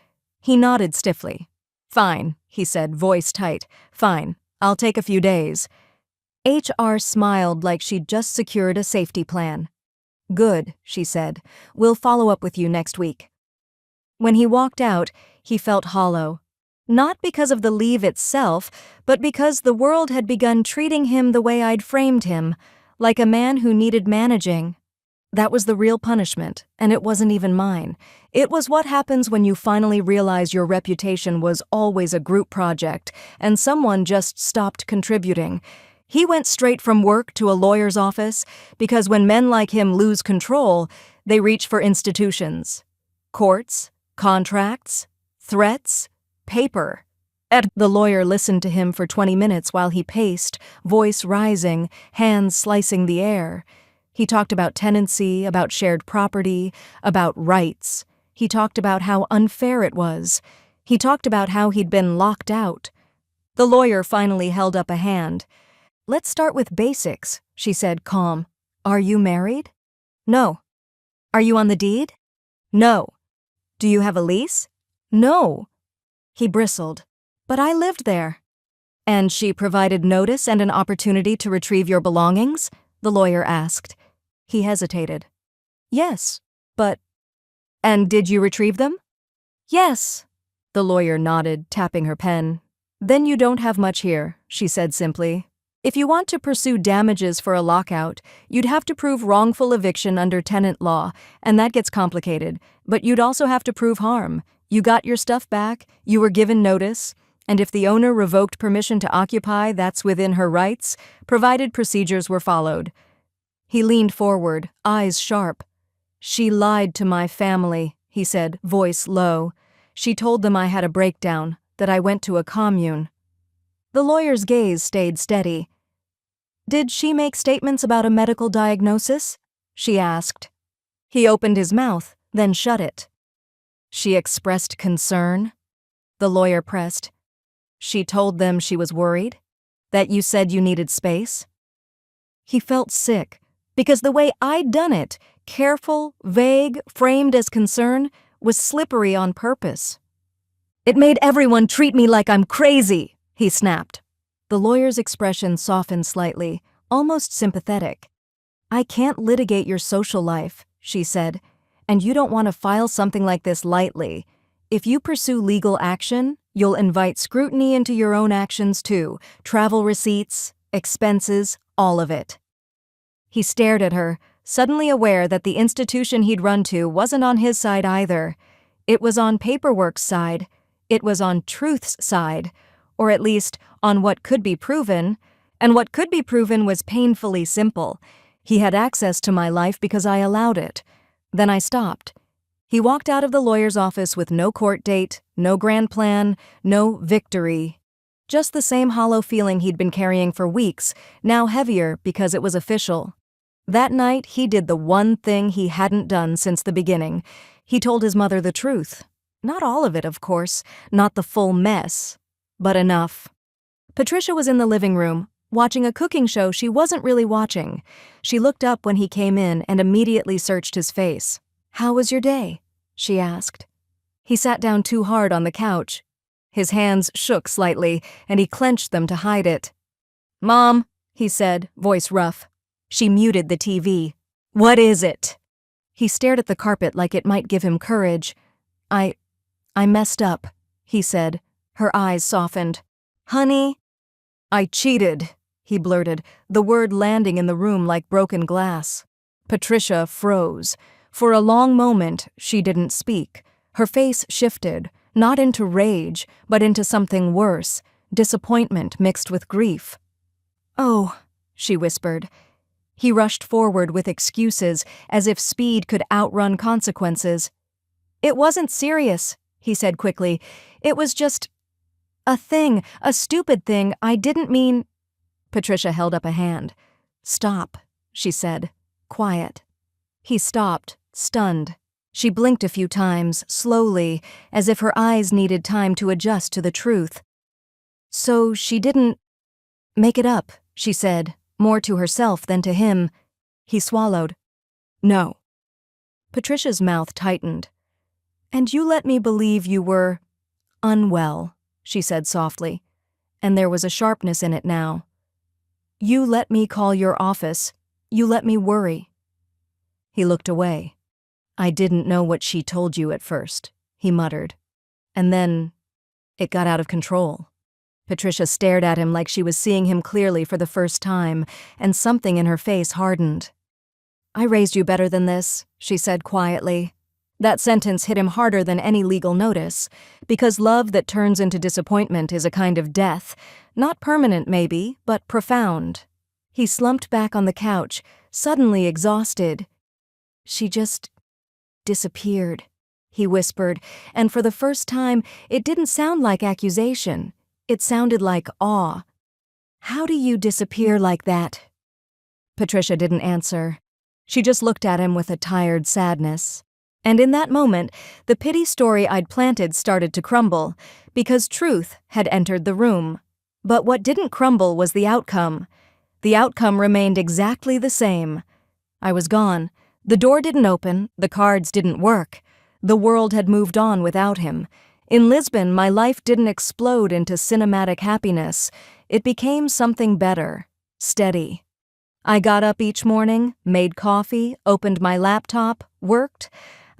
He nodded stiffly. "Fine," he said, voice tight. "Fine. I'll take a few days." HR smiled like she'd just secured a safety plan. "Good," she said. "We'll follow up with you next week." When he walked out, he felt hollow. Not because of the leave itself, but because the world had begun treating him the way I'd framed him, like a man who needed managing. That was the real punishment, and it wasn't even mine. It was what happens when you finally realize your reputation was always a group project, and someone just stopped contributing. He went straight from work to a lawyer's office, because when men like him lose control, they reach for institutions. Courts, contracts, threats, paper. The lawyer listened to him for 20 minutes while he paced, voice rising, hands slicing the air. He talked about tenancy, about shared property, about rights. He talked about how unfair it was. He talked about how he'd been locked out. The lawyer finally held up a hand. "Let's start with basics," she said, calm. "Are you married?" "No." "Are you on the deed?" "No." "Do you have a lease?" "No." He bristled. "But I lived there." "And she provided notice and an opportunity to retrieve your belongings?" the lawyer asked. He hesitated. "Yes, but—" "And did you retrieve them?" "Yes." The lawyer nodded, tapping her pen. "Then you don't have much here," she said simply. "If you want to pursue damages for a lockout, you'd have to prove wrongful eviction under tenant law, and that gets complicated. But you'd also have to prove harm. You got your stuff back, you were given notice, and if the owner revoked permission to occupy, that's within her rights, provided procedures were followed." He leaned forward, eyes sharp. "She lied to my family," he said, voice low. "She told them I had a breakdown, that I went to a commune." The lawyer's gaze stayed steady. "Did she make statements about a medical diagnosis?" she asked. He opened his mouth, then shut it. "She expressed concern?" the lawyer pressed. "She told them she was worried? That you said you needed space?" He felt sick, because the way I'd done it, careful, vague, framed as concern, was slippery on purpose. "It made everyone treat me like I'm crazy," he snapped. The lawyer's expression softened slightly, almost sympathetic. "I can't litigate your social life," she said, "and you don't want to file something like this lightly. If you pursue legal action, you'll invite scrutiny into your own actions too, travel receipts, expenses, all of it." He stared at her, suddenly aware that the institution he'd run to wasn't on his side either. It was on paperwork's side. It was on truth's side, or at least on what could be proven, and what could be proven was painfully simple. He had access to my life because I allowed it. Then I stopped. He walked out of the lawyer's office with no court date, no grand plan, no victory. Just the same hollow feeling he'd been carrying for weeks, now heavier because it was official. That night, he did the one thing he hadn't done since the beginning. He told his mother the truth. Not all of it, of course, not the full mess, But enough. Patricia was in the living room, watching a cooking show she wasn't really watching. She looked up when he came in and immediately searched his face. "How was your day?" she asked. He sat down too hard on the couch. His hands shook slightly, and he clenched them to hide it. "Mom," he said, voice rough. She muted the TV. "What is it?" He stared at the carpet like it might give him courage. I messed up," he said. Her eyes softened. "Honey?" "I cheated," he blurted, the word landing in the room like broken glass. Patricia froze. For a long moment, she didn't speak. Her face shifted, not into rage, but into something worse, disappointment mixed with grief. "Oh," she whispered. He rushed forward with excuses, as if speed could outrun consequences. "It wasn't serious," he said quickly. "It was just a thing, a stupid thing. I didn't mean—" Patricia held up a hand. "Stop," she said, quiet. He stopped, stunned. She blinked a few times, slowly, as if her eyes needed time to adjust to the truth. "So she didn't make it up," she said, more to herself than to him. He swallowed. "No." Patricia's mouth tightened. "And you let me believe you were unwell," she said softly, and there was a sharpness in it now. "You let me call your office. You let me worry." He looked away. "I didn't know what she told you at first," he muttered. And then it got out of control. Patricia stared at him like she was seeing him clearly for the first time, and something in her face hardened. "I raised you better than this," she said quietly. That sentence hit him harder than any legal notice, because love that turns into disappointment is a kind of death, not permanent maybe, but profound. He slumped back on the couch, suddenly exhausted. "She just disappeared," he whispered, and for the first time it didn't sound like accusation. It sounded like awe. "How do you disappear like that?" Patricia didn't answer. She just looked at him with a tired sadness. And in that moment, the pity story I'd planted started to crumble, because truth had entered the room. But what didn't crumble was the outcome. The outcome remained exactly the same. I was gone. The door didn't open, the cards didn't work. The world had moved on without him. In Lisbon, my life didn't explode into cinematic happiness. It became something better, steady. I got up each morning, made coffee, opened my laptop, worked.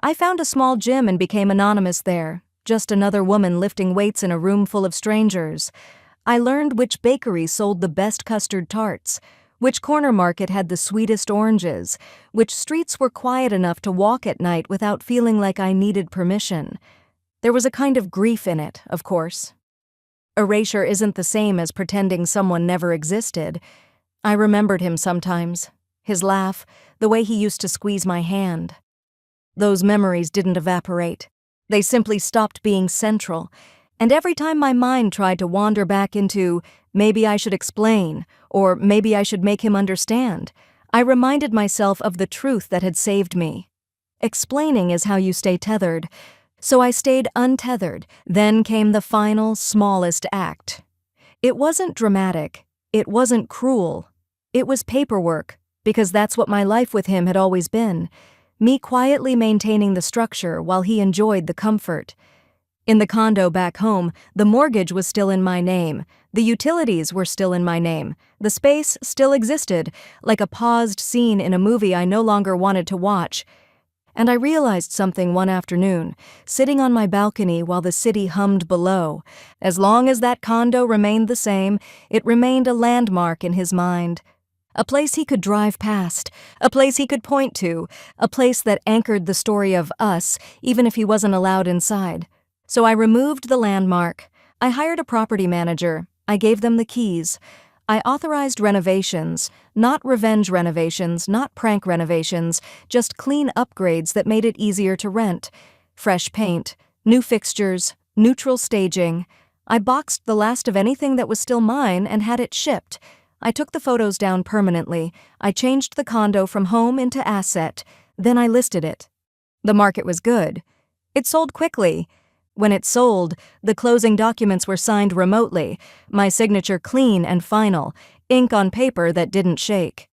I found a small gym and became anonymous there, just another woman lifting weights in a room full of strangers. I learned which bakery sold the best custard tarts, which corner market had the sweetest oranges, which streets were quiet enough to walk at night without feeling like I needed permission. There was a kind of grief in it, of course. Erasure isn't the same as pretending someone never existed. I remembered him sometimes, his laugh, the way he used to squeeze my hand. Those memories didn't evaporate. They simply stopped being central. And every time my mind tried to wander back into, maybe I should explain, or maybe I should make him understand, I reminded myself of the truth that had saved me. Explaining is how you stay tethered. So I stayed untethered. Then came the final, smallest act. It wasn't dramatic. It wasn't cruel. It was paperwork, because that's what my life with him had always been. Me quietly maintaining the structure while he enjoyed the comfort. In the condo back home, the mortgage was still in my name. The utilities were still in my name. The space still existed, like a paused scene in a movie I no longer wanted to watch. And I realized something one afternoon, sitting on my balcony while the city hummed below. As long as that condo remained the same, it remained a landmark in his mind. A place he could drive past, a place he could point to, a place that anchored the story of us, even if he wasn't allowed inside. So I removed the landmark. I hired a property manager. I gave them the keys. I authorized renovations, not revenge renovations, not prank renovations, just clean upgrades that made it easier to rent. Fresh paint, new fixtures, neutral staging. I boxed the last of anything that was still mine and had it shipped. I took the photos down permanently. I changed the condo from home into asset. Then I listed it. The market was good. It sold quickly. When it sold, the closing documents were signed remotely, my signature clean and final, ink on paper that didn't shake.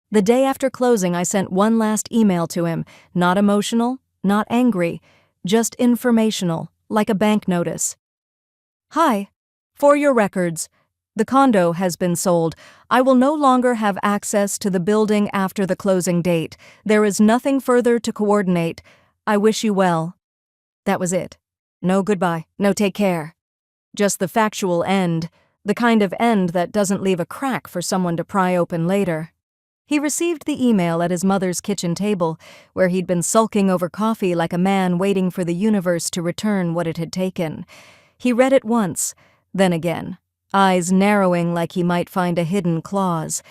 The day after closing, I sent one last email to him, not emotional, not angry, just informational, like a bank notice. Hi. For your records, the condo has been sold. I will no longer have access to the building after the closing date. There is nothing further to coordinate. I wish you well. That was it. No goodbye, no take care. Just the factual end, the kind of end that doesn't leave a crack for someone to pry open later. He received the email at his mother's kitchen table, where he'd been sulking over coffee like a man waiting for the universe to return what it had taken. He read it once, then again, eyes narrowing like he might find a hidden clause.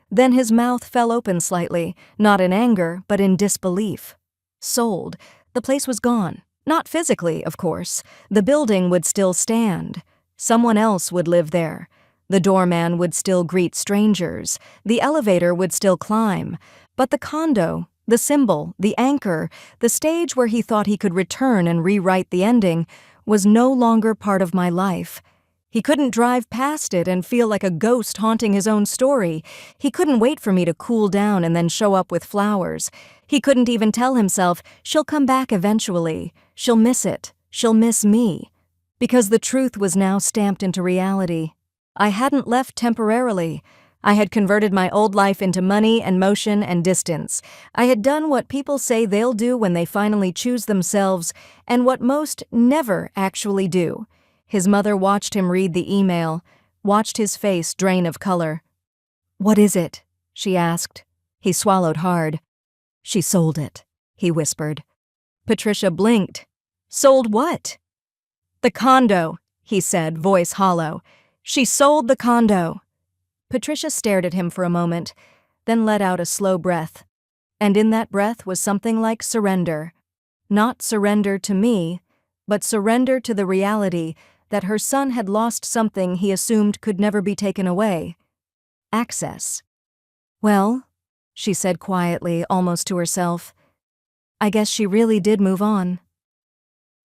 Then his mouth fell open slightly, not in anger, but in disbelief. Sold. The place was gone. Not physically, of course. The building would still stand. Someone else would live there. The doorman would still greet strangers. The elevator would still climb. But the condo, the symbol, the anchor, the stage where he thought he could return and rewrite the ending, was no longer part of my life. He couldn't drive past it and feel like a ghost haunting his own story. He couldn't wait for me to cool down and then show up with flowers. He couldn't even tell himself, she'll come back eventually. She'll miss it. She'll miss me. Because the truth was now stamped into reality. I hadn't left temporarily. I had converted my old life into money and motion and distance. I had done what people say they'll do when they finally choose themselves, and what most never actually do. His mother watched him read the email, watched his face drain of color. "What is it?" she asked. He swallowed hard. "She sold it," he whispered. Patricia blinked. "Sold what?" "The condo," he said, voice hollow. "She sold the condo." Patricia stared at him for a moment, then let out a slow breath. And in that breath was something like surrender. Not surrender to me, but surrender to the reality that her son had lost something he assumed could never be taken away. Access. "Well," she said quietly, almost to herself, "I guess she really did move on."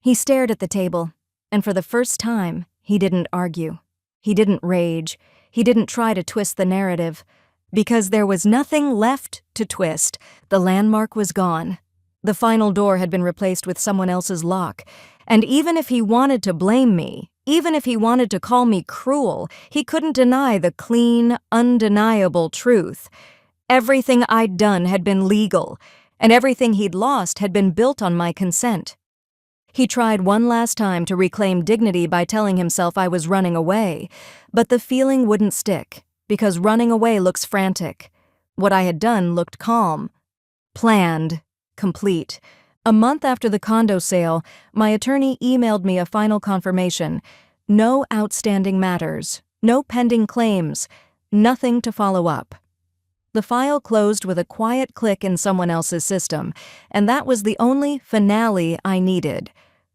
He stared at the table, and for the first time, he didn't argue. He didn't rage. He didn't try to twist the narrative. Because there was nothing left to twist. The landmark was gone. The final door had been replaced with someone else's lock. And even if he wanted to blame me, even if he wanted to call me cruel, he couldn't deny the clean, undeniable truth. Everything I'd done had been legal, and everything he'd lost had been built on my consent. He tried one last time to reclaim dignity by telling himself I was running away, but the feeling wouldn't stick, because running away looks frantic. What I had done looked calm. Planned. Complete. A month after the condo sale, my attorney emailed me a final confirmation. No outstanding matters, no pending claims, nothing to follow up. The file closed with a quiet click in someone else's system, and that was the only finale I needed.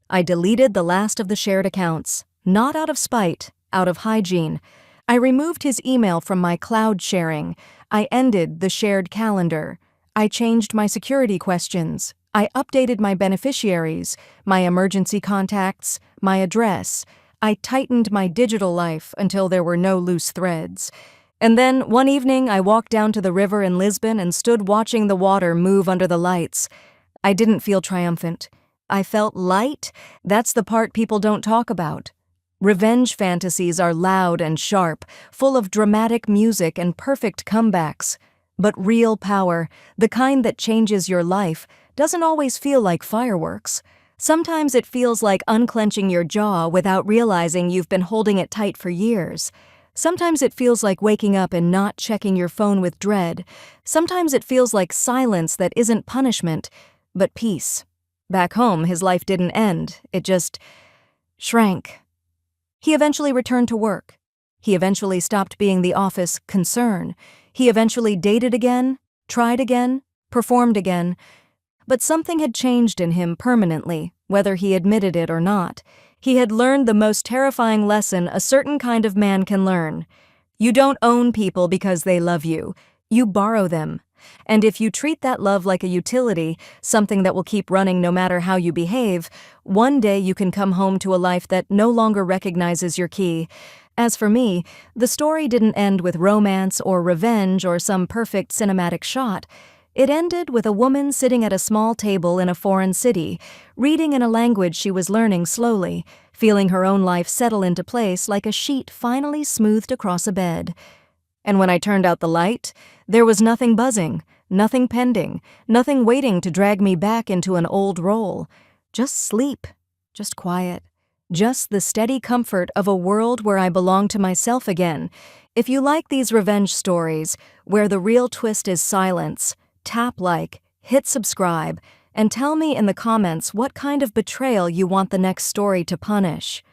I deleted the last of the shared accounts, not out of spite, out of hygiene. I removed his email from my cloud sharing. I ended the shared calendar. I changed my security questions. I updated my beneficiaries, my emergency contacts, my address. I tightened my digital life until there were no loose threads. And then, one evening, I walked down to the river in Lisbon and stood watching the water move under the lights. I didn't feel triumphant. I felt light. That's the part people don't talk about. Revenge fantasies are loud and sharp, full of dramatic music and perfect comebacks. But real power, the kind that changes your life, doesn't always feel like fireworks. Sometimes it feels like unclenching your jaw without realizing you've been holding it tight for years. Sometimes it feels like waking up and not checking your phone with dread. Sometimes it feels like silence that isn't punishment, but peace. Back home, his life didn't end. It just shrank. He eventually returned to work. He eventually stopped being the office concern. He eventually dated again, tried again, performed again. But something had changed in him permanently, whether he admitted it or not. He had learned the most terrifying lesson a certain kind of man can learn. You don't own people because they love you. You borrow them. And if you treat that love like a utility, something that will keep running no matter how you behave, one day you can come home to a life that no longer recognizes your key. As for me, the story didn't end with romance or revenge or some perfect cinematic shot. It ended with a woman sitting at a small table in a foreign city, reading in a language she was learning slowly, feeling her own life settle into place like a sheet finally smoothed across a bed. And when I turned out the light, there was nothing buzzing, nothing pending, nothing waiting to drag me back into an old role. Just sleep, just quiet, just the steady comfort of a world where I belong to myself again. If you like these revenge stories, where the real twist is silence, tap like, hit subscribe, and tell me in the comments what kind of betrayal you want the next story to punish.